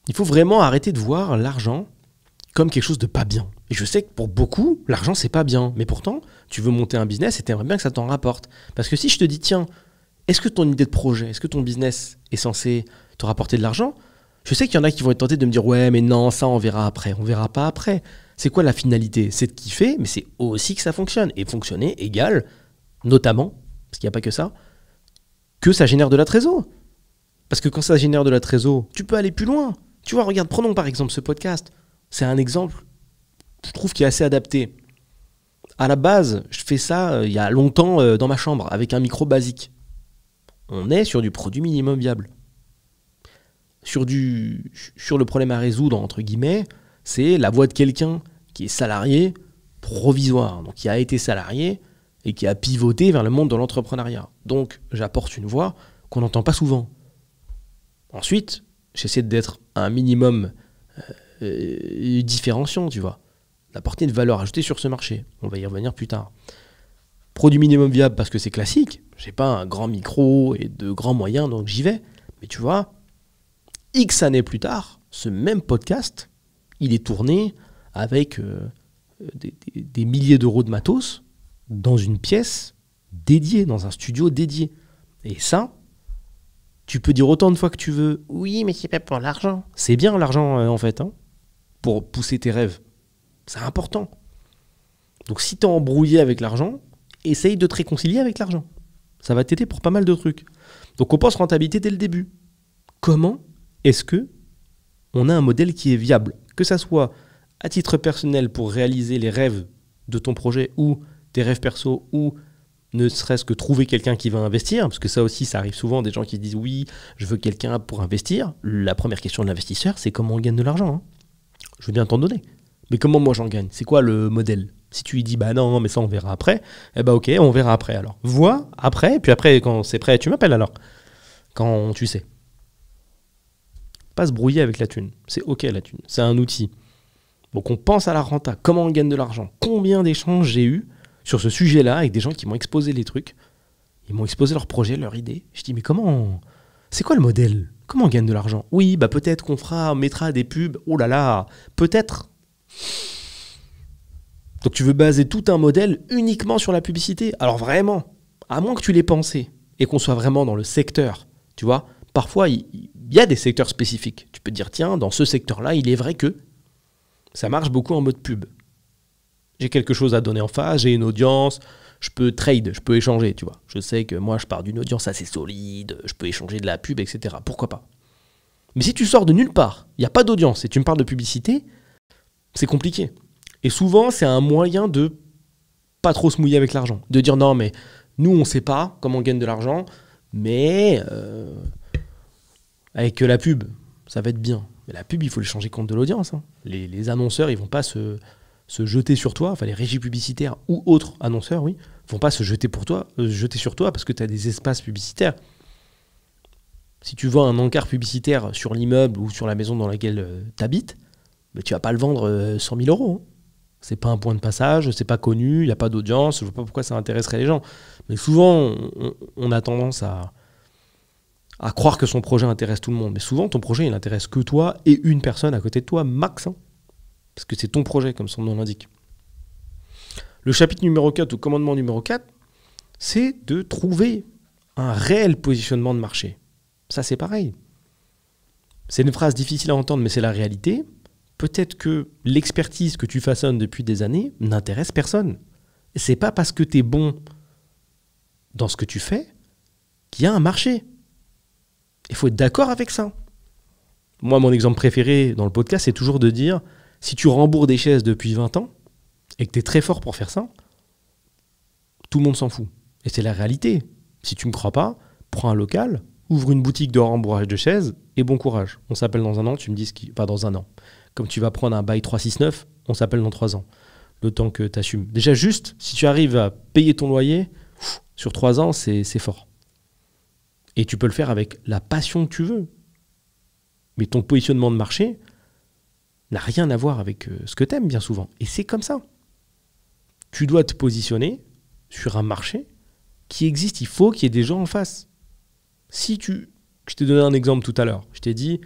Il faut vraiment arrêter de voir l'argent comme quelque chose de pas bien. Et je sais que pour beaucoup, l'argent, c'est pas bien. Mais pourtant, tu veux monter un business et t'aimerais bien que ça t'en rapporte. Parce que si je te dis, tiens, est-ce que ton idée de projet, est-ce que ton business est censé te rapporter de l'argent? Je sais qu'il y en a qui vont être tentés de me dire, ouais, mais non, ça, on verra après. On verra pas après. C'est quoi la finalité? C'est de kiffer, mais c'est aussi que ça fonctionne. Et fonctionner égale, notamment, parce qu'il n'y a pas que ça génère de la trésor. Parce que quand ça génère de la trésor, tu peux aller plus loin. Tu vois, regarde, prenons par exemple ce podcast. C'est un exemple, je trouve, qui est assez adapté. À la base, je fais ça il y a longtemps dans ma chambre, avec un micro basique. On est sur du produit minimum viable. Sur le problème à résoudre, entre guillemets, c'est la voix de quelqu'un qui est salarié provisoire, donc qui a été salarié et qui a pivoté vers le monde de l'entrepreneuriat. Donc, j'apporte une voix qu'on n'entend pas souvent. Ensuite, j'essaie d'être un minimum différenciant, tu vois, d'apporter une valeur ajoutée sur ce marché. On va y revenir plus tard. Produit minimum viable parce que c'est classique. J'ai pas un grand micro et de grands moyens, donc j'y vais. Mais tu vois, X années plus tard, ce même podcast, il est tourné avec des milliers d'euros de matos dans une pièce dédiée, dans un studio dédié. Et ça, tu peux dire autant de fois que tu veux, oui, mais c'est pas pour l'argent. C'est bien l'argent, en fait, hein, pour pousser tes rêves. C'est important. Donc si t'es embrouillé avec l'argent, essaye de te réconcilier avec l'argent. Ça va t'aider pour pas mal de trucs. Donc on pense rentabilité dès le début. Comment est-ce que on a un modèle qui est viable? Que ça soit à titre personnel pour réaliser les rêves de ton projet ou tes rêves perso ou ne serait-ce que trouver quelqu'un qui va investir, parce que ça aussi, ça arrive souvent, des gens qui disent oui, je veux quelqu'un pour investir. La première question de l'investisseur, c'est comment on gagne de l'argent, hein. Je veux bien t'en donner. Mais comment moi j'en gagne? C'est quoi le modèle? Si tu lui dis bah non, mais ça on verra après, eh bah ok, on verra après alors. Vois après, puis après quand c'est prêt, tu m'appelles alors. Quand tu sais. Pas se brouiller avec la thune. C'est ok la thune, c'est un outil. Donc on pense à la renta, comment on gagne de l'argent. Combien d'échanges j'ai eu sur ce sujet-là avec des gens qui m'ont exposé les trucs. Ils m'ont exposé leur projet, leur idée. Je dis mais comment... C'est quoi le modèle? Comment on gagne de l'argent? Oui, bah peut-être qu'on mettra des pubs. Oh là là, peut-être. Donc tu veux baser tout un modèle uniquement sur la publicité. Alors vraiment, à moins que tu l'aies pensé et qu'on soit vraiment dans le secteur, tu vois, parfois il y a des secteurs spécifiques. Tu peux te dire, tiens, dans ce secteur-là, il est vrai que ça marche beaucoup en mode pub. J'ai quelque chose à donner en face, j'ai une audience, je peux trade, je peux échanger, tu vois. Je sais que moi, je pars d'une audience assez solide, je peux échanger de la pub, etc. Pourquoi pas? Mais si tu sors de nulle part, il n'y a pas d'audience et tu me parles de publicité, c'est compliqué. Et souvent, c'est un moyen de pas trop se mouiller avec l'argent. De dire non, mais nous, on ne sait pas comment on gagne de l'argent, mais avec la pub, ça va être bien. Mais la pub, il faut le changer compte de l'audience. Hein. Les annonceurs, ils vont pas se jeter sur toi, enfin les régies publicitaires ou autres annonceurs, oui, vont pas se jeter sur toi parce que tu as des espaces publicitaires. Si tu vends un encart publicitaire sur l'immeuble ou sur la maison dans laquelle tu habites, mais tu vas pas le vendre 100 000 euros. Hein. C'est pas un point de passage, c'est pas connu, il n'y a pas d'audience, je vois pas pourquoi ça intéresserait les gens. Mais souvent, on a tendance à croire que son projet intéresse tout le monde. Mais souvent, ton projet, il n'intéresse que toi et une personne à côté de toi, max. Hein. Parce que c'est ton projet, comme son nom l'indique. Le chapitre numéro 4 ou commandement numéro 4, c'est de trouver un réel positionnement de marché. Ça, c'est pareil. C'est une phrase difficile à entendre, mais c'est la réalité. Peut-être que l'expertise que tu façonnes depuis des années n'intéresse personne. C'est pas parce que tu es bon dans ce que tu fais qu'il y a un marché. Il faut être d'accord avec ça. Moi, mon exemple préféré dans le podcast, c'est toujours de dire, si tu rembourres des chaises depuis 20 ans et que tu es très fort pour faire ça, tout le monde s'en fout. Et c'est la réalité. Si tu ne me crois pas, prends un local, ouvre une boutique de rembourrage de chaises et bon courage. On s'appelle dans un an, tu me dis ce qui... Enfin, dans un an. Comme tu vas prendre un bail 369, on s'appelle dans 3 ans. Le temps que tu assumes. Déjà, juste, si tu arrives à payer ton loyer, sur 3 ans, c'est fort. Et tu peux le faire avec la passion que tu veux. Mais ton positionnement de marché n'a rien à voir avec ce que tu aimes bien souvent. Et c'est comme ça. Tu dois te positionner sur un marché qui existe. Il faut qu'il y ait des gens en face. Je t'ai donné un exemple tout à l'heure. Je t'ai dit,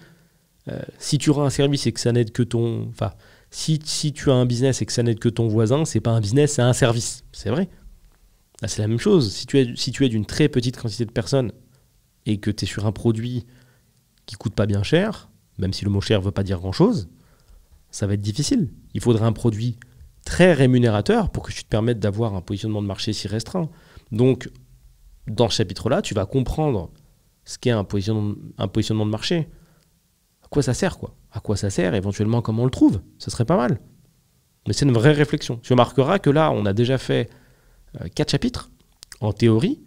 si tu auras un service et que ça n'aide que ton... Enfin, si tu as un business et que ça n'aide que ton voisin, c'est pas un business, c'est un service. C'est vrai. Là, c'est la même chose. Si tu es d'une très petite quantité de personnes et que tu es sur un produit qui coûte pas bien cher, même si le mot cher ne veut pas dire grand-chose, ça va être difficile. Il faudrait un produit très rémunérateur pour que tu te permettes d'avoir un positionnement de marché si restreint. Donc, dans ce chapitre-là, tu vas comprendre ce qu'est un positionnement de marché. À quoi ça sert, quoi? À quoi ça sert, éventuellement, comment on le trouve? Ce serait pas mal. Mais c'est une vraie réflexion. Tu remarqueras que là, on a déjà fait 4 chapitres. En théorie,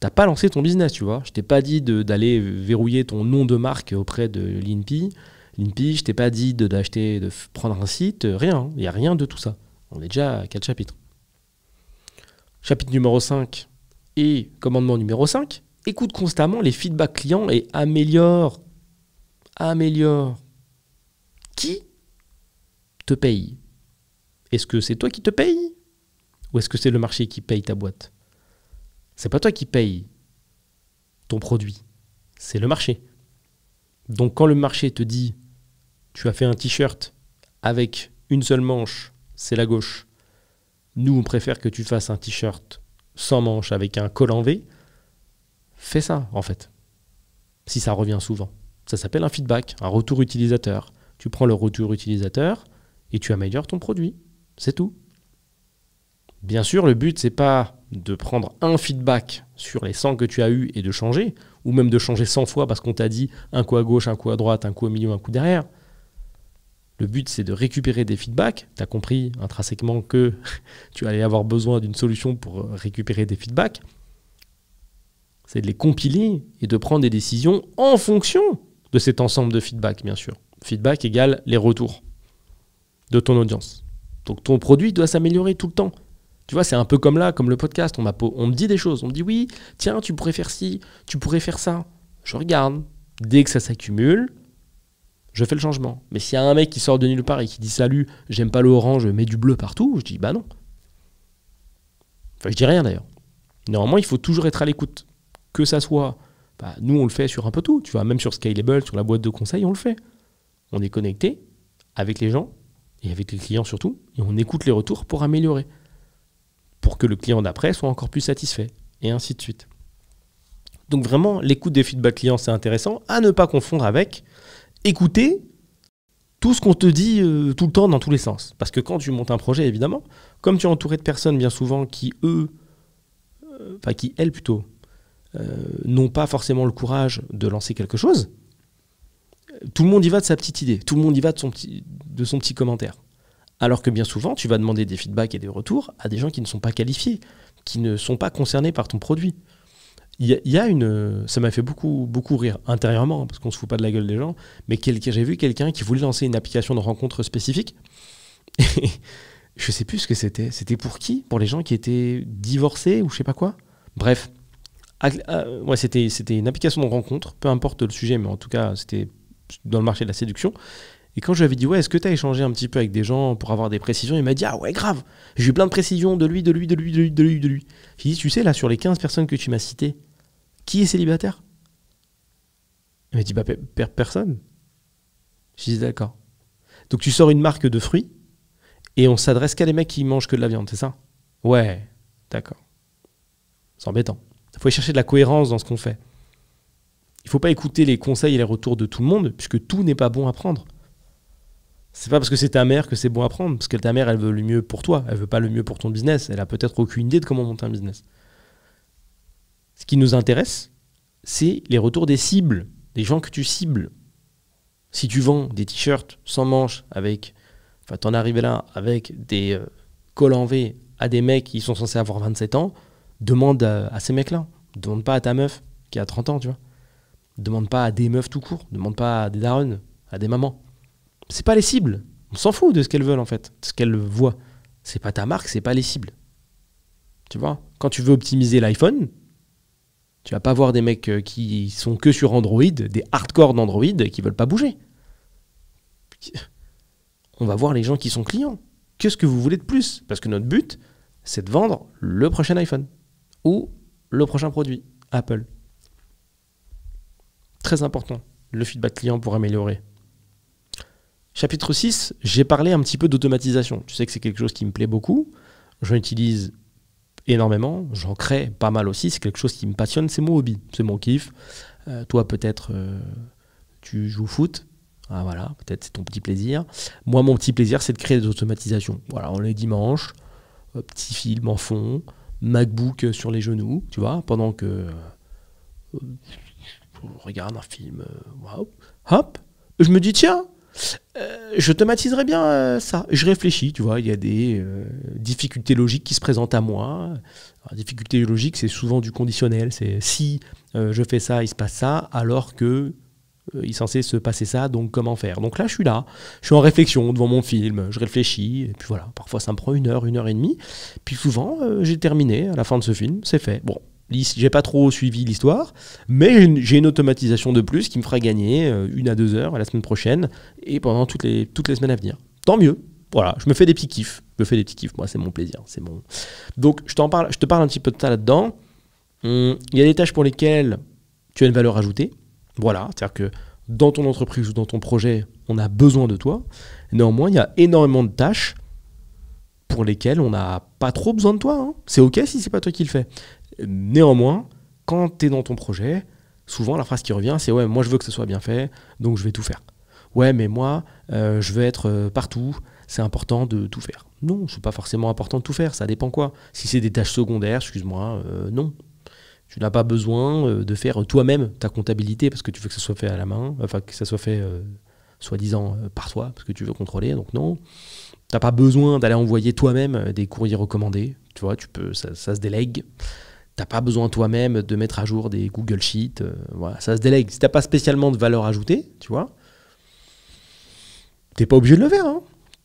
tu n'as pas lancé ton business, tu vois. Je t'ai pas dit d'aller verrouiller ton nom de marque auprès de l'INPI. Je t'ai pas dit de prendre un site, rien. Il n'y a rien de tout ça. On est déjà à 4 chapitres. Chapitre numéro 5 et commandement numéro 5. Écoute constamment les feedbacks clients et améliore. Qui te paye? Est-ce que c'est toi qui te paye? Ou est-ce que c'est le marché qui paye ta boîte? C'est pas toi qui paye ton produit, c'est le marché. Donc quand le marché te dit tu as fait un t-shirt avec une seule manche, c'est la gauche. Nous, on préfère que tu fasses un t-shirt sans manche avec un col en V. Fais ça, en fait. Si ça revient souvent. Ça s'appelle un feedback, un retour utilisateur. Tu prends le retour utilisateur et tu améliores ton produit. C'est tout. Bien sûr, le but, c'est pas de prendre un feedback sur les 100 que tu as eu et de changer, ou même de changer 100 fois parce qu'on t'a dit un coup à gauche, un coup à droite, un coup au milieu, un coup derrière. Le but, c'est de récupérer des feedbacks. Tu as compris intrinsèquement que tu allais avoir besoin d'une solution pour récupérer des feedbacks. C'est de les compiler et de prendre des décisions en fonction de cet ensemble de feedbacks, bien sûr. Feedback égale les retours de ton audience. Donc ton produit doit s'améliorer tout le temps. Tu vois, c'est un peu comme là, comme le podcast. On me dit des choses. On me dit, oui, tiens, tu pourrais faire ci, tu pourrais faire ça. Je regarde. Dès que ça s'accumule, je fais le changement. Mais s'il y a un mec qui sort de nulle part et qui dit, salut, j'aime pas le orange, mets du bleu partout, je dis, bah non. Enfin, je dis rien d'ailleurs. Normalement, il faut toujours être à l'écoute. Que ça soit, nous, on le fait sur un peu tout. Tu vois, même sur Scalable, sur la boîte de conseils, on le fait. On est connecté avec les gens et avec les clients surtout, et on écoute les retours pour améliorer. Pour que le client d'après soit encore plus satisfait, et ainsi de suite. Donc vraiment, l'écoute des feedbacks clients, c'est intéressant, à ne pas confondre avec écouter tout ce qu'on te dit tout le temps dans tous les sens. Parce que quand tu montes un projet, évidemment, comme tu es entouré de personnes bien souvent qui, elles plutôt, n'ont pas forcément le courage de lancer quelque chose, tout le monde y va de sa petite idée, tout le monde y va de son petit commentaire. Alors que bien souvent, tu vas demander des feedbacks et des retours à des gens qui ne sont pas qualifiés, qui ne sont pas concernés par ton produit. Ça m'a fait beaucoup, beaucoup rire intérieurement, parce qu'on se fout pas de la gueule des gens, mais j'ai vu quelqu'un qui voulait lancer une application de rencontre spécifique. Et je sais plus ce que c'était. C'était pour qui? Pour les gens qui étaient divorcés ou je sais pas quoi? Bref. Ouais, c'était une application de rencontre, peu importe le sujet, mais en tout cas, c'était dans le marché de la séduction. Et quand je lui avais dit, ouais, est-ce que tu as échangé un petit peu avec des gens pour avoir des précisions? Il m'a dit, ah ouais, grave, j'ai eu plein de précisions de lui. J'ai dit, tu sais, là, sur les 15 personnes que tu m'as citées, qui est célibataire? Il m'a dit, bah, personne. J'ai dit, d'accord. Donc tu sors une marque de fruits et on s'adresse qu'à des mecs qui mangent que de la viande, c'est ça? Ouais, d'accord. C'est embêtant. Il faut chercher de la cohérence dans ce qu'on fait. Il ne faut pas écouter les conseils et les retours de tout le monde, puisque tout n'est pas bon à prendre. C'est pas parce que c'est ta mère que c'est bon à prendre, parce que ta mère, elle veut le mieux pour toi, elle veut pas le mieux pour ton business, elle a peut-être aucune idée de comment monter un business. Ce qui nous intéresse, c'est les retours des cibles, des gens que tu cibles. Si tu vends des t-shirts sans manches t'en es arrivé là, avec des cols en V à des mecs qui sont censés avoir 27 ans, demande à ces mecs-là. Demande pas à ta meuf qui a 30 ans, tu vois. Demande pas à des meufs tout court, demande pas à des darons, à des mamans. C'est pas les cibles. On s'en fout de ce qu'elles veulent en fait, de ce qu'elles voient. C'est pas ta marque, c'est pas les cibles. Tu vois, quand tu veux optimiser l'iPhone, tu vas pas voir des mecs qui sont que sur Android, des hardcore d'Android qui veulent pas bouger. On va voir les gens qui sont clients. Qu'est-ce que vous voulez de plus? Parce que notre but, c'est de vendre le prochain iPhone ou le prochain produit Apple. Très important, le feedback client pour améliorer. Chapitre 6, j'ai parlé un petit peu d'automatisation. Tu sais que c'est quelque chose qui me plaît beaucoup. J'en utilise énormément. J'en crée pas mal aussi. C'est quelque chose qui me passionne. C'est mon hobby. C'est mon kiff. Toi, peut-être, tu joues au foot. Ah, voilà, peut-être c'est ton petit plaisir. Moi, mon petit plaisir, c'est de créer des automatisations. Voilà, on est dimanche. Petit film en fond. MacBook sur les genoux. Tu vois, pendant que je regarde un film. Wow. Hop, je me dis, tiens, j'automatiserais bien ça. Je réfléchis, tu vois, il y a des difficultés logiques qui se présentent à moi. Alors, difficulté logique, c'est souvent du conditionnel. C'est si je fais ça, il se passe ça, alors que il est censé se passer ça, donc comment faire? Donc là, je suis en réflexion devant mon film, je réfléchis, et puis voilà, parfois ça me prend une heure et demie, puis souvent, j'ai terminé à la fin de ce film, c'est fait. Bon, j'ai pas trop suivi l'histoire, mais j'ai une automatisation de plus qui me fera gagner 1 à 2 heures la semaine prochaine et pendant toutes les semaines à venir. Tant mieux. Voilà, je me fais des petits kiffs. Moi, c'est mon plaisir. Donc, je te parle un petit peu de ça là-dedans. Il y a des tâches pour lesquelles tu as une valeur ajoutée. Voilà, c'est-à-dire que dans ton entreprise ou dans ton projet, on a besoin de toi. Néanmoins, il y a énormément de tâches pour lesquelles on n'a pas trop besoin de toi. Hein. C'est OK si c'est pas toi qui le fais. Néanmoins, quand tu es dans ton projet, souvent la phrase qui revient, c'est « ouais, moi je veux que ce soit bien fait, donc je vais tout faire ». Ouais, mais moi, je veux être partout, c'est important de tout faire. Non, c'est pas forcément important de tout faire, ça dépend quoi. Si c'est des tâches secondaires, excuse-moi, non. Tu n'as pas besoin de faire toi-même ta comptabilité parce que tu veux que ça soit fait à la main, enfin que ça soit fait soi-disant par toi, parce que tu veux contrôler, donc non. Tu n'as pas besoin d'aller envoyer toi-même des courriers recommandés, tu vois, ça se délègue. T'as pas besoin toi-même de mettre à jour des Google Sheets, voilà, ça se délègue. Si t'as pas spécialement de valeur ajoutée, tu vois, t'es pas obligé de le faire. Hein.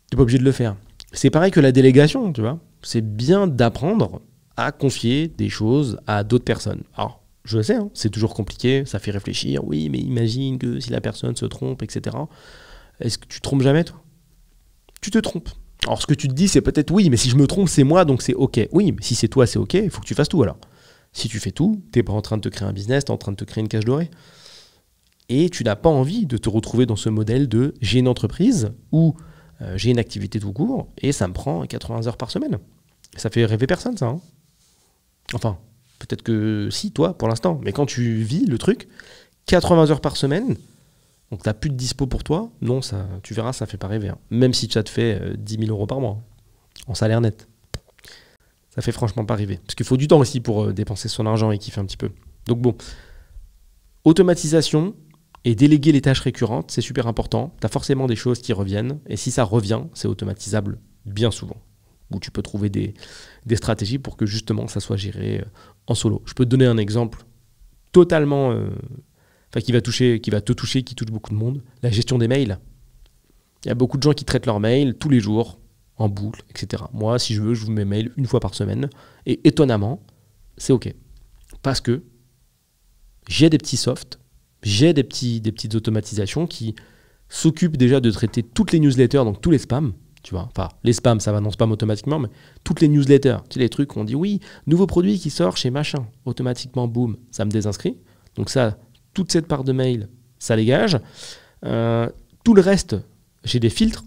T'es pas obligé de le faire. C'est pareil que la délégation, tu vois. C'est bien d'apprendre à confier des choses à d'autres personnes. Alors, je le sais, hein, c'est toujours compliqué, ça fait réfléchir. Oui, mais imagine que si la personne se trompe, etc. Est-ce que tu te trompes jamais, toi? Tu te trompes. Alors, ce que tu te dis, c'est peut-être oui, mais si je me trompe, c'est moi, donc c'est OK. Oui, mais si c'est toi, c'est OK, il faut que tu fasses tout alors. Si tu fais tout, tu n'es pas en train de te créer un business, tu es en train de te créer une cage dorée. Et tu n'as pas envie de te retrouver dans ce modèle de j'ai une entreprise ou j'ai une activité tout court et ça me prend 80 heures par semaine. Ça fait rêver personne, ça. Hein, enfin, peut-être que si, toi, pour l'instant. Mais quand tu vis le truc, 80 heures par semaine, Donc, tu n'as plus de dispo pour toi. Non, ça, tu verras, ça ne fait pas rêver. Hein. Même si ça te fait 10 000 euros par mois, en salaire net. Ça fait franchement pas rêver. Parce qu'il faut du temps aussi pour dépenser son argent et kiffer un petit peu. Donc bon, automatisation et déléguer les tâches récurrentes, c'est super important. Tu as forcément des choses qui reviennent. Et si ça revient, c'est automatisable bien souvent. Où tu peux trouver des stratégies pour que justement ça soit géré en solo. Je peux te donner un exemple totalement... qui va te toucher, qui touche beaucoup de monde. La gestion des mails. Il y a beaucoup de gens qui traitent leurs mails tous les jours, en boucle, etc. Moi, si je veux, je vous mets mail une fois par semaine. Et étonnamment, c'est OK. Parce que j'ai des petits softs, j'ai des petites automatisations qui s'occupent déjà de traiter toutes les newsletters, donc tous les spams. Tu vois, enfin, les spams, ça va dans spam automatiquement, mais toutes les newsletters, tu sais, les trucs où on dit oui, nouveau produit qui sort chez machin, automatiquement, boum, ça me désinscrit. Donc ça, toute cette part de mail, ça dégage. Tout le reste, j'ai des filtres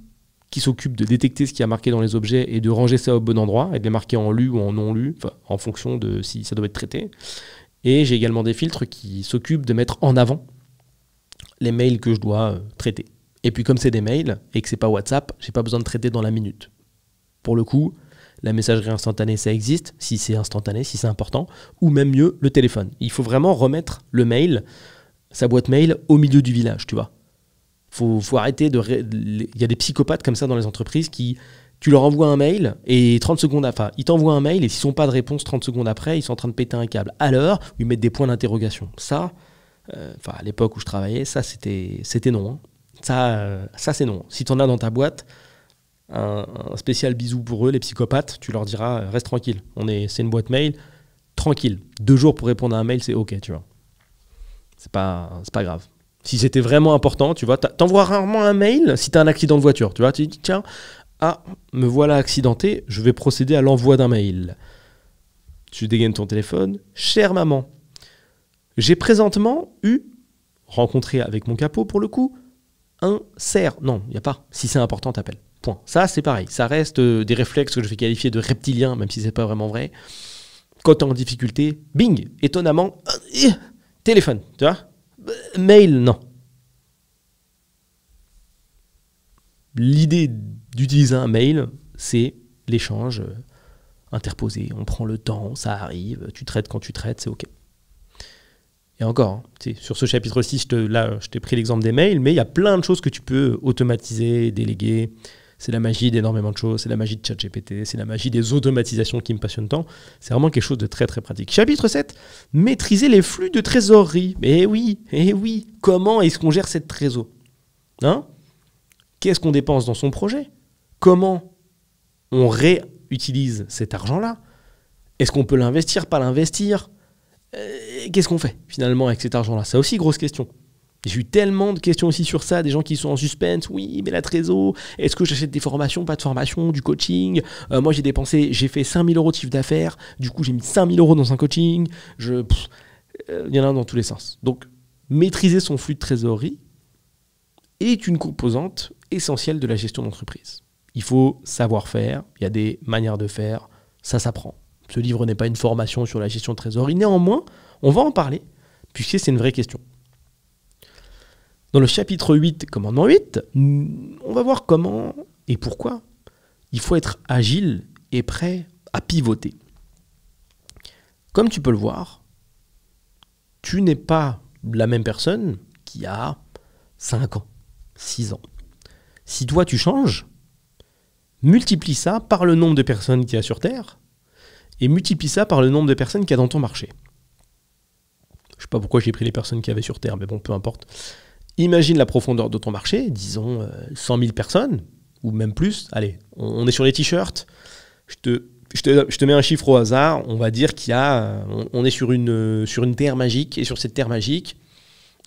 qui s'occupent de détecter ce qui a marqué dans les objets et de ranger ça au bon endroit et de les marquer en lu ou en non lu, en fonction de si ça doit être traité. Et j'ai également des filtres qui s'occupent de mettre en avant les mails que je dois traiter. Et puis comme c'est des mails et que c'est pas WhatsApp, j'ai pas besoin de traiter dans la minute. Pour le coup, la messagerie instantanée, ça existe, si c'est instantané, si c'est important, ou même mieux, le téléphone. Il faut vraiment remettre le mail, sa boîte mail, au milieu du village, tu vois. Faut arrêter il y a des psychopathes comme ça dans les entreprises qui... Tu leur envoies un mail et 30 secondes ils t'envoient un mail et s'ils n'ont pas de réponse 30 secondes après, ils sont en train de péter un câble. À l'heure, ils mettent des points d'interrogation. Ça, à l'époque où je travaillais, ça c'était non. Hein. Ça c'est non. Si tu en as dans ta boîte, un spécial bisou pour eux, les psychopathes, tu leur diras reste tranquille. C'est une boîte mail, tranquille. 2 jours pour répondre à un mail, c'est OK, tu vois. C'est pas grave. Si c'était vraiment important, tu vois, t'envoies rarement un mail si tu as un accident de voiture. Tu vois, tu dis tiens, me voilà accidenté, je vais procéder à l'envoi d'un mail. Tu dégaines ton téléphone. Chère maman, j'ai présentement rencontré avec mon capot pour le coup, un cerf. Non, il n'y a pas. Si c'est important, t'appelles. Point. Ça, c'est pareil. Ça reste des réflexes que je vais qualifier de reptiliens, même si c'est pas vraiment vrai. Quand t'es en difficulté, bing, étonnamment, téléphone, tu vois. Mail, non. L'idée d'utiliser un mail, c'est l'échange interposé. On prend le temps, ça arrive, tu traites quand tu traites, c'est OK. Et encore, hein, sur ce chapitre 6, je t'ai pris l'exemple des mails, mais il y a plein de choses que tu peux automatiser, déléguer. C'est la magie d'énormément de choses, c'est la magie de ChatGPT, c'est la magie des automatisations qui me passionnent tant. C'est vraiment quelque chose de très très pratique. Chapitre 7, maîtriser les flux de trésorerie. Eh oui, comment est-ce qu'on gère cette trésor, hein? Qu'est-ce qu'on dépense dans son projet? Comment on réutilise cet argent-là? Est-ce qu'on peut l'investir, pas l'investir? Qu'est-ce qu'on fait finalement avec cet argent-là? C'est aussi grosse question. J'ai eu tellement de questions aussi sur ça, des gens qui sont en suspense. Oui, mais la trésor, est-ce que j'achète des formations, pas de formation, du coaching? Moi, j'ai fait 5 000 euros de chiffre d'affaires. Du coup, j'ai mis 5 000 euros dans un coaching. Il y en a dans tous les sens. Donc, maîtriser son flux de trésorerie est une composante essentielle de la gestion d'entreprise. Il faut savoir faire. Il y a des manières de faire. Ça s'apprend. Ce livre n'est pas une formation sur la gestion de trésorerie. Néanmoins, on va en parler, puisque c'est une vraie question. Dans le chapitre 8, commandement 8, on va voir comment et pourquoi il faut être agile et prêt à pivoter. Comme tu peux le voir, tu n'es pas la même personne qui a 5 ans, 6 ans. Si toi tu changes, multiplie ça par le nombre de personnes qu'il y a sur Terre et multiplie ça par le nombre de personnes qu'il y a dans ton marché. Je ne sais pas pourquoi j'ai pris les personnes qu'il y avait sur Terre, mais bon, peu importe. Imagine la profondeur de ton marché, disons 100 000 personnes, ou même plus. Allez, on est sur les t-shirts. Je te mets un chiffre au hasard. On va dire on est sur une terre magique, et sur cette terre magique,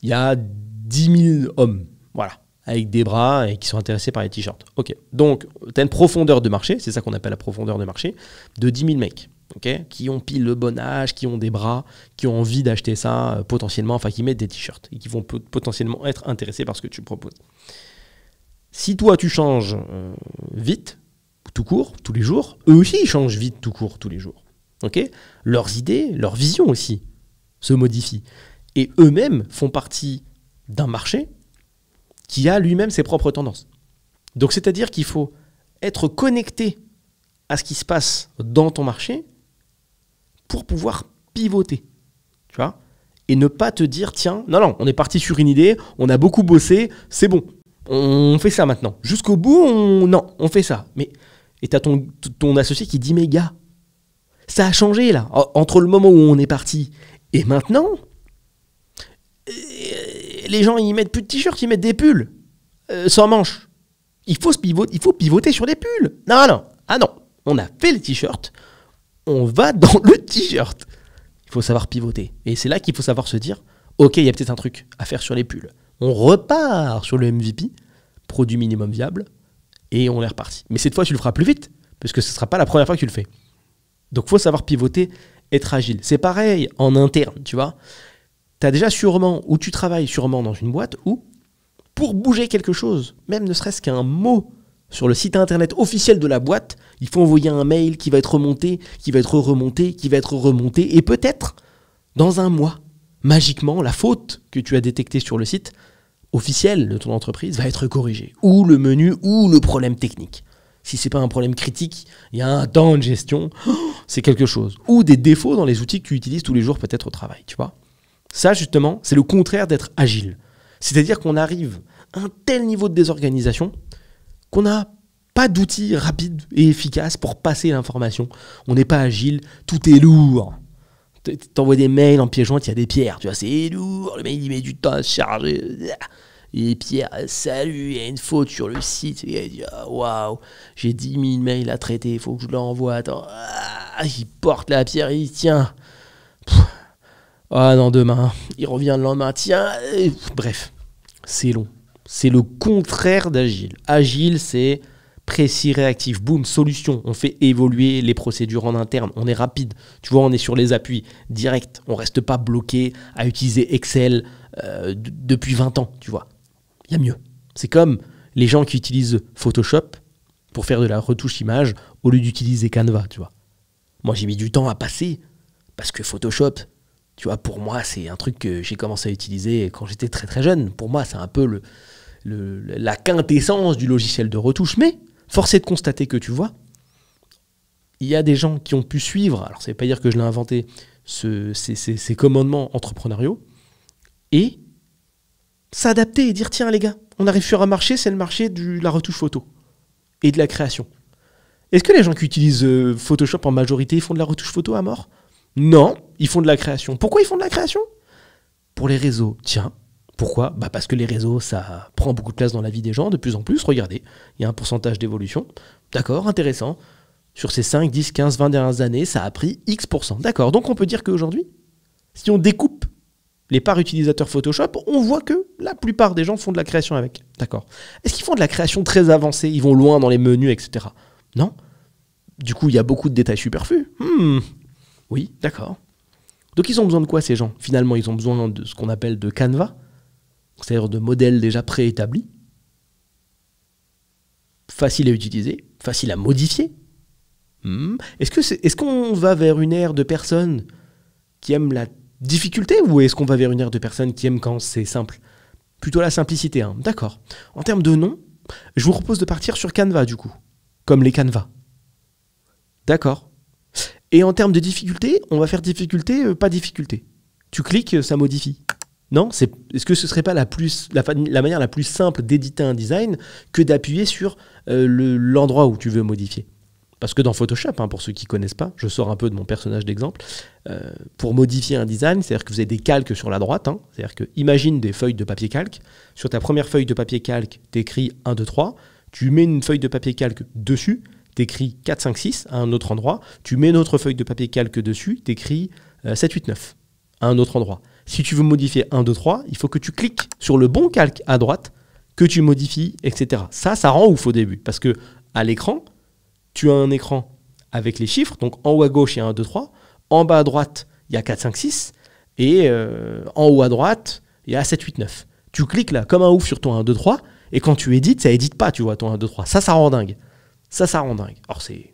il y a 10 000 hommes, voilà, avec des bras et qui sont intéressés par les t-shirts. Ok, donc tu as une profondeur de marché, c'est ça qu'on appelle la profondeur de marché, de 10 000 mecs. Okay, qui ont pile le bon âge, qui ont des bras, qui ont envie d'acheter ça potentiellement, enfin qui mettent des t-shirts et qui vont potentiellement être intéressés par ce que tu proposes. Si toi tu changes vite, tout court, tous les jours, eux aussi ils changent vite, tout court, tous les jours. Okay, leurs idées, leur vision aussi se modifient. Et eux-mêmes font partie d'un marché qui a lui-même ses propres tendances. Donc c'est-à-dire qu'il faut être connecté à ce qui se passe dans ton marché pour pouvoir pivoter, tu vois, et ne pas te dire, tiens, non, on est parti sur une idée, on a beaucoup bossé, c'est bon, on fait ça maintenant. Jusqu'au bout, non, on fait ça. Et tu as ton associé qui dit, mais gars, ça a changé là, entre le moment où on est parti et maintenant, les gens, ils mettent plus de t-shirts, ils mettent des pulls sans manches. Il faut pivoter sur des pulls. Non, on a fait le t-shirt, on va dans le t-shirt. Il faut savoir pivoter. Et c'est là qu'il faut savoir se dire, ok, il y a peut-être un truc à faire sur les pulls. On repart sur le MVP, produit minimum viable, et on est reparti. Mais cette fois, tu le feras plus vite, parce que ce ne sera pas la première fois que tu le fais. Donc, il faut savoir pivoter, être agile. C'est pareil en interne, tu vois. Tu as déjà sûrement, ou tu travailles sûrement dans une boîte où, pour bouger quelque chose, même ne serait-ce qu'un mot sur le site internet officiel de la boîte, il faut envoyer un mail qui va être remonté, qui va être remonté, qui va être remonté, et peut-être, dans un mois, magiquement, la faute que tu as détectée sur le site officiel de ton entreprise va être corrigée. Ou le menu, ou le problème technique. Si ce n'est pas un problème critique, il y a un temps de gestion, c'est quelque chose. Ou des défauts dans les outils que tu utilises tous les jours peut-être au travail, tu vois. Ça, justement, c'est le contraire d'être agile. C'est-à-dire qu'on arrive à un tel niveau de désorganisation qu'on n'a pas d'outils rapides et efficaces pour passer l'information. On n'est pas agile, tout est lourd. T'envoies des mails en pièce jointe, il y a des pierres, tu vois, c'est lourd, le mail il met du temps à se charger. Et Pierre, salut, il y a une faute sur le site. Il dit, waouh, j'ai 10 000 mails à traiter, il faut que je l'envoie. Attends, il porte la pierre, il tient. Ah non, demain, il revient le lendemain, tiens. Bref, c'est long. C'est le contraire d'agile. Agile, c'est précis, réactif, boum, solution. On fait évoluer les procédures en interne. On est rapide. Tu vois, on est sur les appuis direct. On ne reste pas bloqué à utiliser Excel depuis 20 ans, tu vois. Il y a mieux. C'est comme les gens qui utilisent Photoshop pour faire de la retouche image au lieu d'utiliser Canva, tu vois. Moi, j'ai mis du temps à passer parce que Photoshop, tu vois, pour moi, c'est un truc que j'ai commencé à utiliser quand j'étais très très jeune. Pour moi, c'est un peu la quintessence du logiciel de retouche. Mais force est de constater que, tu vois, il y a des gens qui ont pu suivre, alors ça ne veut pas dire que je l'ai inventé, ces commandements entrepreneuriaux, et s'adapter et dire, tiens les gars, on arrive sur un marché, c'est le marché de la retouche photo et de la création. Est-ce que les gens qui utilisent Photoshop en majorité, ils font de la retouche photo à mort? Non, ils font de la création. Pourquoi ils font de la création? Pour les réseaux. Tiens, pourquoi? Parce que les réseaux, ça prend beaucoup de place dans la vie des gens, de plus en plus. Regardez, il y a un pourcentage d'évolution. D'accord, intéressant. Sur ces 5, 10, 15, 20 dernières années, ça a pris X%. D'accord, donc on peut dire qu'aujourd'hui, si on découpe les parts utilisateurs Photoshop, on voit que la plupart des gens font de la création avec. D'accord. Est-ce qu'ils font de la création très avancée? Ils vont loin dans les menus, etc. Non. Du coup, il y a beaucoup de détails superflus. Oui, d'accord. Donc, ils ont besoin de quoi, ces gens? Finalement, ils ont besoin de ce qu'on appelle de Canva, c'est-à-dire de modèles déjà préétablis, faciles à utiliser, faciles à modifier. Est-ce qu'on va vers une ère de personnes qui aiment la difficulté, ou est-ce qu'on va vers une ère de personnes qui aiment quand c'est simple? Plutôt la simplicité, hein. D'accord. En termes de nom, je vous propose de partir sur Canva, du coup, comme les Canva. D'accord. Et en termes de difficulté, on va faire difficulté, pas difficulté. Tu cliques, ça modifie. Non? Est-ce que ce ne serait pas la manière la plus simple d'éditer un design que d'appuyer sur l'endroit où tu veux modifier? Parce que dans Photoshop, hein, pour ceux qui ne connaissent pas, je sors un peu de mon personnage d'exemple, pour modifier un design, c'est-à-dire que vous avez des calques sur la droite, hein, c'est-à-dire que imagine des feuilles de papier calque, sur ta première feuille de papier calque, tu écris 1, 2, 3, tu mets une feuille de papier calque dessus, tu écris 4, 5, 6 à un autre endroit, tu mets une autre feuille de papier calque dessus, tu écris 7, 8, 9 à un autre endroit. Si tu veux modifier 1, 2, 3, il faut que tu cliques sur le bon calque à droite, que tu modifies, etc. Ça rend ouf au début, parce que à l'écran, tu as un écran avec les chiffres, donc en haut à gauche, il y a 1, 2, 3, en bas à droite, il y a 4, 5, 6, et en haut à droite, il y a 7, 8, 9. Tu cliques là, comme un ouf sur ton 1, 2, 3, et quand tu édites, ça édite pas, tu vois, ton 1, 2, 3. Ça rend dingue. Ça rend dingue. Alors, c'est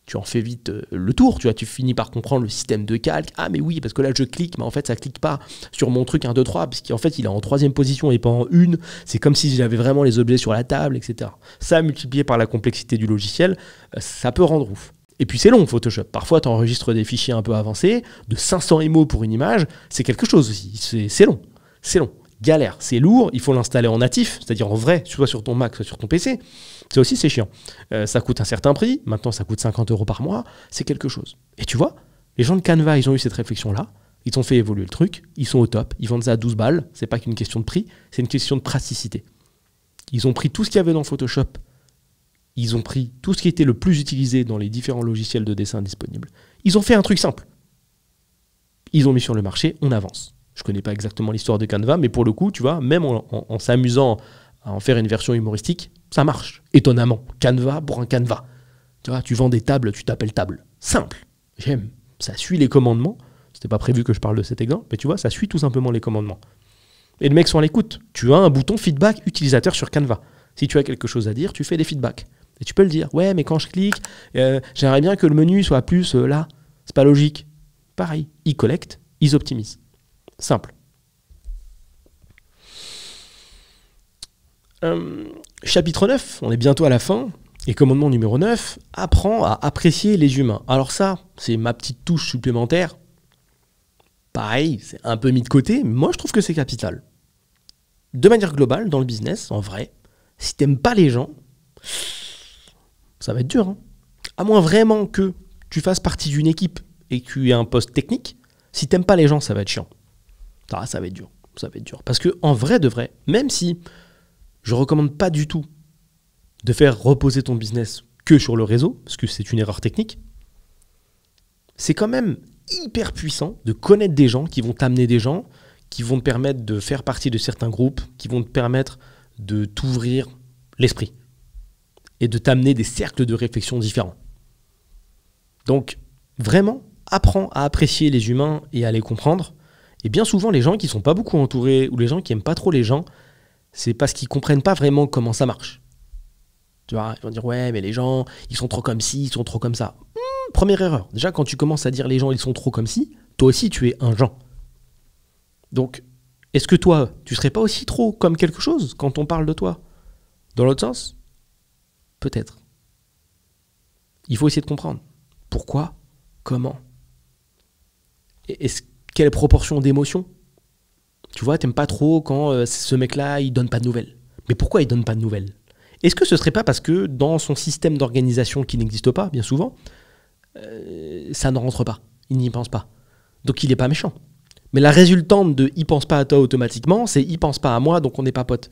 tu en fais vite le tour, tu vois, tu finis par comprendre le système de calque. Ah mais oui, parce que là je clique, mais en fait ça clique pas sur mon truc 1, 2, 3, parce qu'en fait il est en 3e position et pas en 1. C'est comme si j'avais vraiment les objets sur la table, etc. Ça, multiplié par la complexité du logiciel, ça peut rendre ouf. Et puis c'est long Photoshop. Parfois tu enregistres des fichiers un peu avancés, de 500 MO pour une image, c'est quelque chose aussi. C'est long, c'est long. Galère, c'est lourd, il faut l'installer en natif, c'est-à-dire en vrai, soit sur ton Mac, soit sur ton PC. Ça aussi, c'est chiant. Ça coûte un certain prix, maintenant ça coûte 50 € par mois, c'est quelque chose. Et tu vois, les gens de Canva, ils ont eu cette réflexion-là, ils ont fait évoluer le truc, ils sont au top, ils vendent ça à 12 balles, c'est pas qu'une question de prix, c'est une question de praticité. Ils ont pris tout ce qu'il y avait dans Photoshop, ils ont pris tout ce qui était le plus utilisé dans les différents logiciels de dessin disponibles. Ils ont fait un truc simple. Ils ont mis sur le marché, on avance. Je connais pas exactement l'histoire de Canva, mais pour le coup, tu vois, même en s'amusant à en faire une version humoristique, ça marche. Étonnamment. Canva pour un Canva. Tu vois, tu vends des tables, tu t'appelles table. Simple. J'aime. Ça suit les commandements. C'était pas prévu que je parle de cet exemple, mais tu vois, ça suit tout simplement les commandements. Et le mec sont à l'écoute. Tu as un bouton feedback utilisateur sur Canva. Si tu as quelque chose à dire, tu fais des feedbacks. Et tu peux le dire. Ouais, mais quand je clique, j'aimerais bien que le menu soit plus là. C'est pas logique. Pareil. Ils collectent, ils optimisent. Simple. Chapitre 9, on est bientôt à la fin. Et commandement numéro 9, apprends à apprécier les humains. Alors ça, c'est ma petite touche supplémentaire. Pareil, c'est un peu mis de côté, mais moi je trouve que c'est capital. De manière globale, dans le business, en vrai, si t'aimes pas les gens, ça va être dur. Hein. À moins vraiment que tu fasses partie d'une équipe et que tu aies un poste technique, si t'aimes pas les gens, ça va être chiant. Ça va être dur. Ça va être dur. Parce que en vrai de vrai, même si je recommande pas du tout de faire reposer ton business que sur le réseau, parce que c'est une erreur technique, c'est quand même hyper puissant de connaître des gens qui vont t'amener des gens, qui vont te permettre de faire partie de certains groupes, qui vont te permettre de t'ouvrir l'esprit et de t'amener des cercles de réflexion différents. Donc, vraiment, apprends à apprécier les humains et à les comprendre. Et bien souvent, les gens qui ne sont pas beaucoup entourés ou les gens qui n'aiment pas trop les gens, c'est parce qu'ils ne comprennent pas vraiment comment ça marche. Tu vois, ils vont dire, ouais, mais les gens, ils sont trop comme ci, ils sont trop comme ça. Première erreur. Déjà, quand tu commences à dire les gens, ils sont trop comme ci, toi aussi, tu es un gens. Donc, est-ce que toi, tu serais pas aussi trop comme quelque chose quand on parle de toi? Dans l'autre sens? Peut-être. Il faut essayer de comprendre. Pourquoi? Comment? Quelle proportion d'émotions? Tu vois, t'aimes pas trop quand ce mec-là, il donne pas de nouvelles. Mais pourquoi il donne pas de nouvelles? Est-ce que ce serait pas parce que dans son système d'organisation qui n'existe pas, bien souvent, ça ne rentre pas, il n'y pense pas. Donc il n'est pas méchant. Mais la résultante de « il pense pas à toi automatiquement », c'est « il pense pas à moi, donc on n'est pas potes ».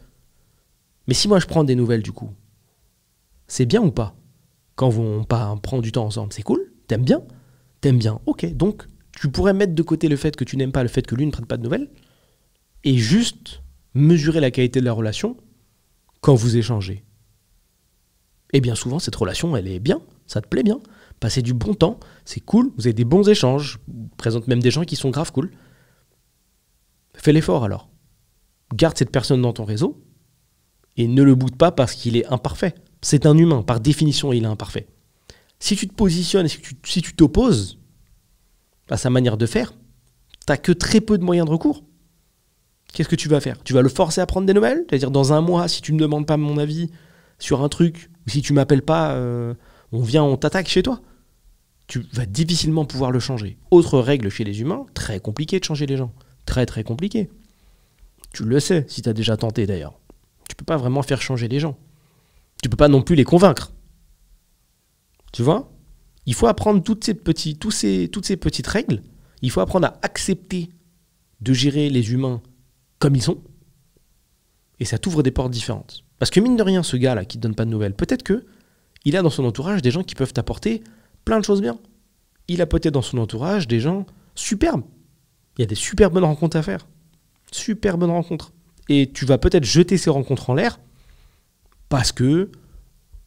Mais si moi je prends des nouvelles du coup, c'est bien ou pas? Quand on prend du temps ensemble, c'est cool? T'aimes bien? T'aimes bien, ok. Donc tu pourrais mettre de côté le fait que tu n'aimes pas le fait que lui ne prenne pas de nouvelles et juste mesurer la qualité de la relation quand vous échangez. Et bien souvent, cette relation, elle est bien, ça te plaît bien. Passer du bon temps, c'est cool, vous avez des bons échanges, présente même des gens qui sont grave cool. Fais l'effort alors. Garde cette personne dans ton réseau et ne le boude pas parce qu'il est imparfait. C'est un humain, par définition, il est imparfait. Si tu te positionnes, si tu t'opposes à sa manière de faire, tu n'as que très peu de moyens de recours. Qu'est-ce que tu vas faire? Tu vas le forcer à prendre des nouvelles? C'est-à-dire dans un mois, si tu ne me demandes pas mon avis sur un truc, ou si tu ne m'appelles pas, on t'attaque chez toi. Tu vas difficilement pouvoir le changer. Autre règle chez les humains, très compliqué de changer les gens. Très très compliqué. Tu le sais, si tu as déjà tenté d'ailleurs. Tu ne peux pas vraiment faire changer les gens. Tu ne peux pas non plus les convaincre. Tu vois? Il faut apprendre toutes ces petites règles. Il faut apprendre à accepter de gérer les humains comme ils sont. Et ça t'ouvre des portes différentes. Parce que mine de rien, ce gars-là qui ne te donne pas de nouvelles, peut-être qu'il a dans son entourage des gens qui peuvent t'apporter plein de choses bien. Il a peut-être dans son entourage des gens superbes. Il y a des super bonnes rencontres à faire. Super bonnes rencontres. Et tu vas peut-être jeter ces rencontres en l'air parce que,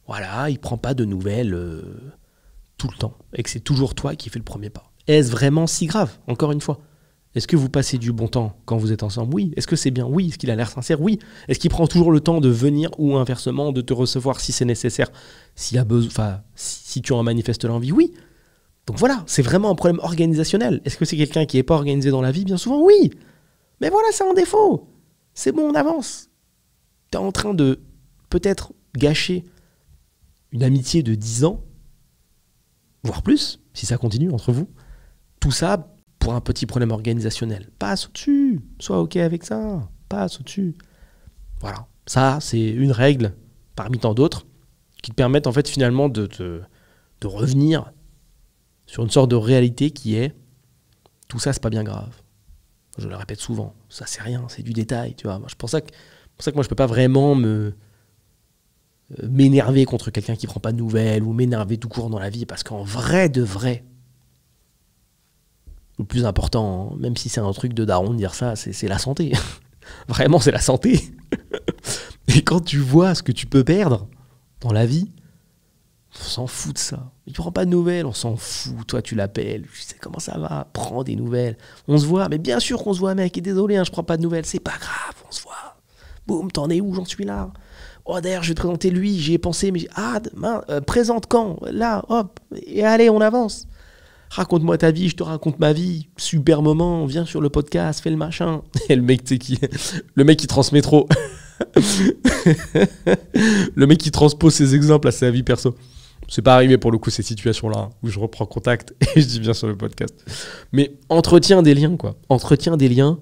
voilà, il ne prend pas de nouvelles tout le temps. Et que c'est toujours toi qui fais le premier pas. Est-ce vraiment si grave? Encore une fois. Est-ce que vous passez du bon temps quand vous êtes ensemble? Oui. Est-ce que c'est bien? Oui. Est-ce qu'il a l'air sincère? Oui. Est-ce qu'il prend toujours le temps de venir ou inversement de te recevoir si c'est nécessaire? S'il a besoin, enfin, si tu en manifestes l'envie? Oui. Donc voilà, c'est vraiment un problème organisationnel. Est-ce que c'est quelqu'un qui n'est pas organisé dans la vie? Bien souvent, oui. Mais voilà, c'est un défaut. C'est bon, on avance. Tu es en train de peut-être gâcher une amitié de 10 ans, voire plus, si ça continue entre vous. Tout ça pour un petit problème organisationnel. Passe au-dessus. Sois OK avec ça. Passe au-dessus. Voilà. Ça, c'est une règle parmi tant d'autres qui te permettent en fait finalement de revenir sur une sorte de réalité qui est tout ça, c'est pas bien grave. Je le répète souvent. Ça, c'est rien. C'est du détail. Tu vois. Moi, c'est pour ça que moi, je peux pas vraiment m'énerver contre quelqu'un qui prend pas de nouvelles ou m'énerver tout court dans la vie parce qu'en vrai de vrai, le plus important, hein, même si c'est un truc de daron de dire ça, c'est la santé. Vraiment, c'est la santé. Et quand tu vois ce que tu peux perdre dans la vie, on s'en fout de ça. Il prend pas de nouvelles, on s'en fout. Toi, tu l'appelles, tu sais comment ça va, prends des nouvelles. On se voit, mais bien sûr qu'on se voit, mec. Et désolé, hein, je prends pas de nouvelles, c'est pas grave, on se voit. Boum, t'en es où? J'en suis là. Oh, d'ailleurs, je vais te présenter lui, j'y ai pensé, mais présente quand? Là, hop, et allez, on avance. Raconte-moi ta vie, je te raconte ma vie. Super moment, viens sur le podcast, fais le machin. Et le mec, tu sais qui? Le mec qui transmet trop. Le mec qui transpose ses exemples à sa vie perso. C'est pas arrivé pour le coup, ces situations-là, où je reprends contact et je dis bien sur le podcast. Mais entretiens des liens, quoi. Entretiens des liens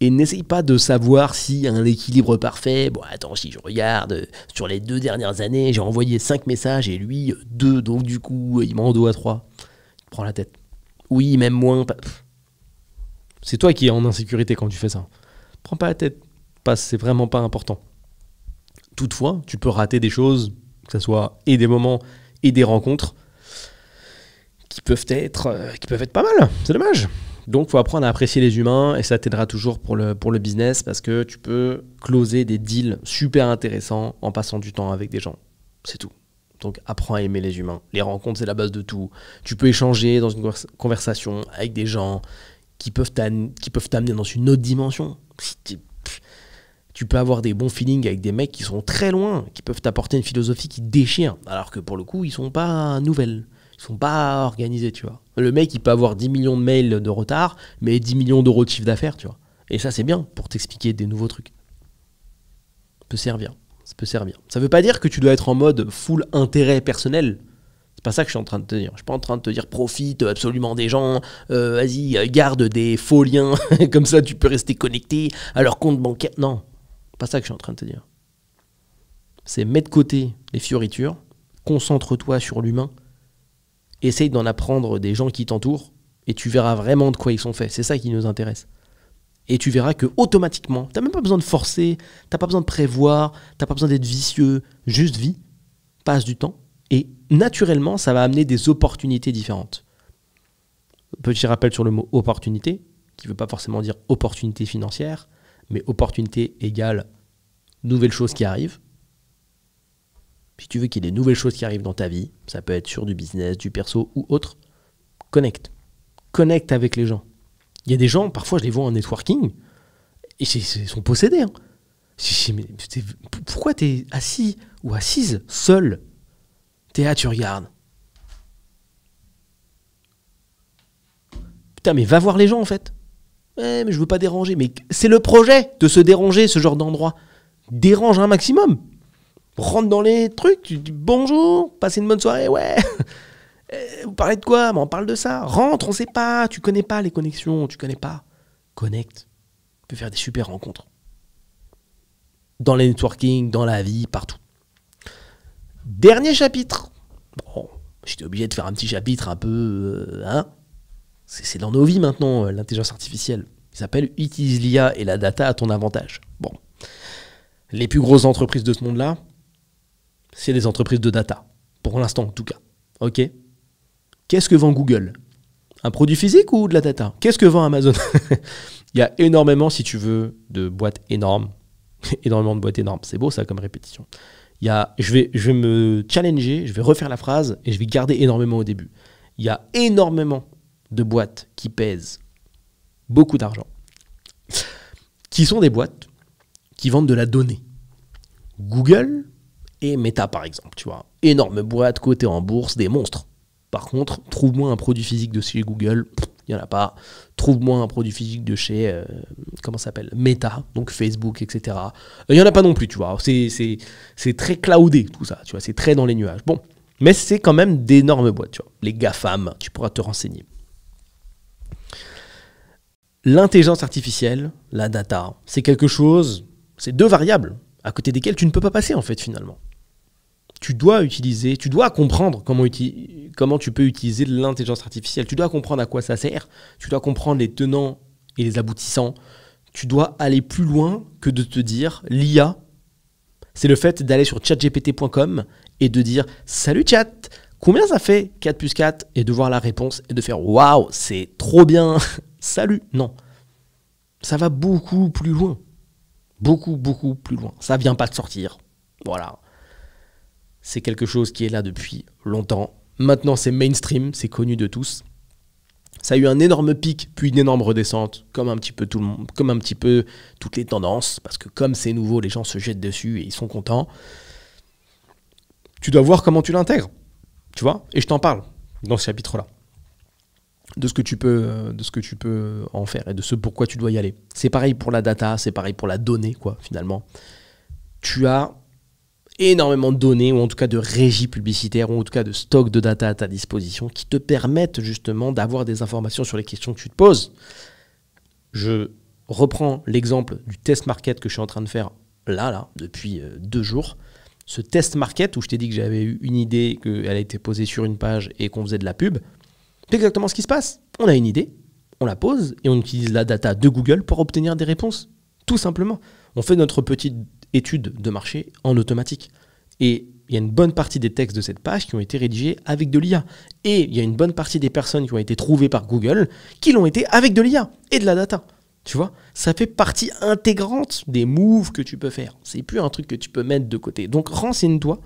et n'essaye pas de savoir s'il y a un équilibre parfait. Bon, attends, si je regarde, sur les 2 dernières années, j'ai envoyé 5 messages et lui, 2, donc du coup, il m'en doit 3. Prends la tête. Oui, même moins. C'est toi qui es en insécurité quand tu fais ça. Prends pas la tête. C'est vraiment pas important. Toutefois, tu peux rater des choses, que ce soit et des moments et des rencontres qui peuvent être pas mal. C'est dommage. Donc, il faut apprendre à apprécier les humains et ça t'aidera toujours pour le business parce que tu peux closer des deals super intéressants en passant du temps avec des gens. C'est tout. Donc, apprends à aimer les humains. Les rencontres, c'est la base de tout. Tu peux échanger dans une conversation avec des gens qui peuvent t'amener dans une autre dimension. Tu peux avoir des bons feelings avec des mecs qui sont très loin, qui peuvent t'apporter une philosophie qui déchire, alors que pour le coup, ils sont pas nouvelles. Ils sont pas organisés, tu vois. Le mec, il peut avoir 10 millions de mails de retard, mais 10 millions d'euros de chiffre d'affaires, tu vois. Et ça, c'est bien pour t'expliquer des nouveaux trucs. Ça peut servir. Ça veut pas dire que tu dois être en mode full intérêt personnel. C'est pas ça que je suis en train de te dire. Je suis pas en train de te dire profite absolument des gens, vas-y, garde des faux liens, comme ça tu peux rester connecté à leur compte bancaire. Non, c'est pas ça que je suis en train de te dire. C'est mettre de côté les fioritures, concentre-toi sur l'humain, essaye d'en apprendre des gens qui t'entourent, et tu verras vraiment de quoi ils sont faits. C'est ça qui nous intéresse. Et tu verras que automatiquement, t'as même pas besoin de forcer, t'as pas besoin de prévoir, t'as pas besoin d'être vicieux, juste vis, passe du temps, et naturellement, ça va amener des opportunités différentes. Petit rappel sur le mot opportunité, qui ne veut pas forcément dire opportunité financière, mais opportunité égale nouvelles choses qui arrivent. Si tu veux qu'il y ait des nouvelles choses qui arrivent dans ta vie, ça peut être sur du business, du perso ou autre, connecte. Connecte avec les gens. Il y a des gens, parfois je les vois en networking, et ils sont possédés. Hein. Mais pourquoi tu es assis ou assise seul? T'es là, tu regardes. Putain, mais va voir les gens en fait. Ouais, mais je veux pas déranger. Mais c'est le projet de se déranger, ce genre d'endroit. Dérange un maximum. Rentre dans les trucs, tu dis bonjour, passez une bonne soirée, ouais. Vous parlez de quoi? Mais on parle de ça. Rentre, on sait pas, tu connais pas les connexions, tu connais pas. Connecte. Tu peux faire des super rencontres. Dans les networking, dans la vie, partout. Dernier chapitre. Bon, j'étais obligé de faire un petit chapitre un peu... C'est dans nos vies maintenant, l'intelligence artificielle. Il s'appelle « Utilise l'IA et la data à ton avantage ». Bon. Les plus grosses entreprises de ce monde-là, c'est des entreprises de data. Pour l'instant, en tout cas. Ok. Qu'est-ce que vend Google? Un produit physique ou de la data? Qu'est-ce que vend Amazon? Il y a énormément, si tu veux, de boîtes énormes. Énormément de boîtes énormes. C'est beau ça comme répétition. Je vais me challenger, je vais refaire la phrase et je vais garder énormément au début. Il y a énormément de boîtes qui pèsent beaucoup d'argent, qui sont des boîtes qui vendent de la donnée. Google et Meta, par exemple, tu vois. Énorme boîte, cotée en bourse, des monstres. Par contre, trouve-moi un produit physique de chez Google, il n'y en a pas. Trouve-moi un produit physique de chez, comment ça s'appelle, Meta, donc Facebook, etc. Il n'y en a pas non plus, tu vois. C'est très cloudé, tout ça, tu vois. C'est très dans les nuages. Bon, mais c'est quand même d'énormes boîtes, tu vois. Les GAFAM, tu pourras te renseigner. L'intelligence artificielle, la data, c'est quelque chose, c'est deux variables à côté desquelles tu ne peux pas passer, en fait, finalement. Tu dois comprendre comment tu peux utiliser l'intelligence artificielle. Tu dois comprendre à quoi ça sert. Tu dois comprendre les tenants et les aboutissants. Tu dois aller plus loin que de te dire l'IA. C'est le fait d'aller sur chatgpt.com et de dire « Salut chat, combien ça fait 4 plus 4 ?» et de voir la réponse et de faire « Waouh, c'est trop bien, salut !» Non, ça va beaucoup plus loin. Beaucoup, beaucoup plus loin. Ça ne vient pas de sortir. Voilà. C'est quelque chose qui est là depuis longtemps. Maintenant, c'est mainstream, c'est connu de tous. Ça a eu un énorme pic, puis une énorme redescente, comme un petit peu tout le monde, comme un petit peu toutes les tendances, parce que comme c'est nouveau, les gens se jettent dessus et ils sont contents. Tu dois voir comment tu l'intègres, tu vois. Et je t'en parle dans ce chapitre-là, de ce que tu peux en faire et de ce pourquoi tu dois y aller. C'est pareil pour la data, c'est pareil pour la donnée, quoi. Finalement, tu as énormément de données, ou en tout cas de régies publicitaires, ou en tout cas de stock de data à ta disposition, qui te permettent justement d'avoir des informations sur les questions que tu te poses. Je reprends l'exemple du test market que je suis en train de faire là, depuis 2 jours. Ce test market, où je t'ai dit que j'avais eu une idée, qu'elle a été posée sur une page et qu'on faisait de la pub, c'est exactement ce qui se passe. On a une idée, on la pose, et on utilise la data de Google pour obtenir des réponses. Tout simplement. On fait notre petite étude de marché en automatique. Et il y a une bonne partie des textes de cette page qui ont été rédigés avec de l'IA. Et il y a une bonne partie des personnes qui ont été trouvées par Google qui l'ont été avec de l'IA et de la data. Tu vois, ça fait partie intégrante des moves que tu peux faire. C'est plus un truc que tu peux mettre de côté. Donc renseigne-toi.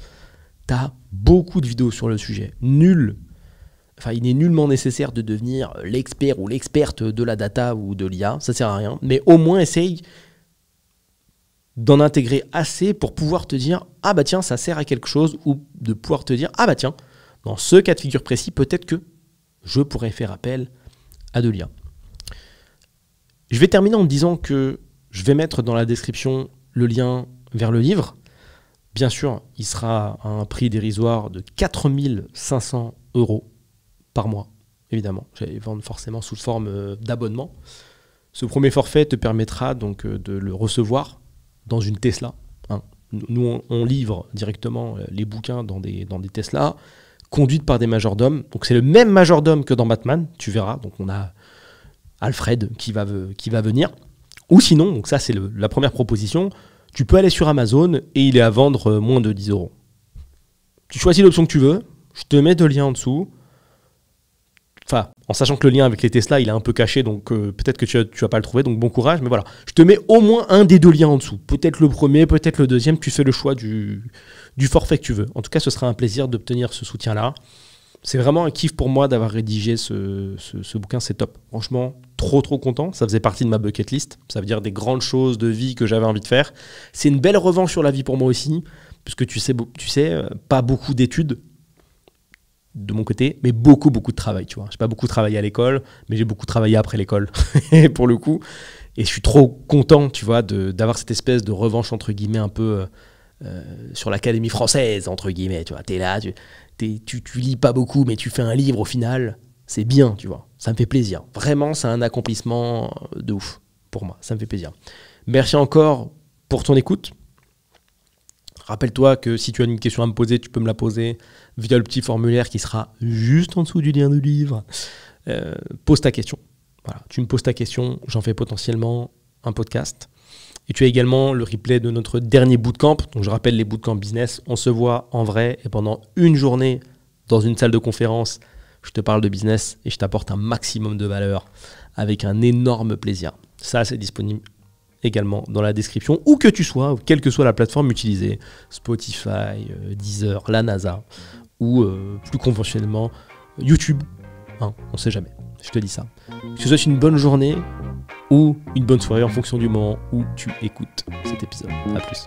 Tu as beaucoup de vidéos sur le sujet. Il n'est nullement nécessaire de devenir l'expert ou l'experte de la data ou de l'IA. Ça sert à rien. Mais au moins essaye d'en intégrer assez pour pouvoir te dire « Ah bah tiens, ça sert à quelque chose » ou de pouvoir te dire « Ah bah tiens, dans ce cas de figure précis, peut-être que je pourrais faire appel à de l'IA. » Je vais terminer en te disant que je vais mettre dans la description le lien vers le livre. Bien sûr, il sera à un prix dérisoire de 4 500 € par mois, évidemment. Je vais vendre forcément sous forme d'abonnement. Ce premier forfait te permettra donc de le recevoir dans une Tesla. Nous, on livre directement les bouquins dans des Tesla, conduites par des majordomes. Donc c'est le même majordome que dans Batman, tu verras. Donc on a Alfred qui va venir. Ou sinon, donc ça c'est la première proposition, tu peux aller sur Amazon et il est à vendre moins de 10 €. Tu choisis l'option que tu veux, je te mets 2 liens en dessous. Enfin, en sachant que le lien avec les Tesla, il est un peu caché, donc peut-être que tu vas pas le trouver, donc bon courage. Mais voilà, je te mets au moins un des 2 liens en dessous. Peut-être le premier, peut-être le deuxième, tu fais le choix du forfait que tu veux. En tout cas, ce sera un plaisir d'obtenir ce soutien-là. C'est vraiment un kiff pour moi d'avoir rédigé ce bouquin, c'est top. Franchement, trop content. Ça faisait partie de ma bucket list. Ça veut dire des grandes choses de vie que j'avais envie de faire. C'est une belle revanche sur la vie pour moi aussi, puisque tu sais, pas beaucoup d'études de mon côté, mais beaucoup de travail, tu vois. J'ai pas beaucoup travaillé à l'école, mais j'ai beaucoup travaillé après l'école, pour le coup. Et je suis trop content, tu vois, d'avoir cette espèce de revanche, entre guillemets, un peu sur l'Académie française, entre guillemets, tu vois. T'es là, tu lis pas beaucoup, mais tu fais un livre au final, c'est bien, tu vois. Ça me fait plaisir. Vraiment, c'est un accomplissement de ouf pour moi. Ça me fait plaisir. Merci encore pour ton écoute. Rappelle-toi que si tu as une question à me poser, tu peux me la poser via le petit formulaire qui sera juste en dessous du lien du livre. Pose ta question. Voilà, tu me poses ta question, j'en fais potentiellement un podcast. Et tu as également le replay de notre dernier bootcamp. Donc je rappelle les bootcamps business. On se voit en vrai et pendant une journée dans une salle de conférence, je te parle de business et je t'apporte un maximum de valeur avec un énorme plaisir. Ça, c'est disponible également dans la description, où que tu sois, quelle que soit la plateforme utilisée, Spotify, Deezer, la NASA, ou plus conventionnellement, YouTube. On ne sait jamais, je te dis ça. Je te souhaite une bonne journée, ou une bonne soirée en fonction du moment où tu écoutes cet épisode. À plus.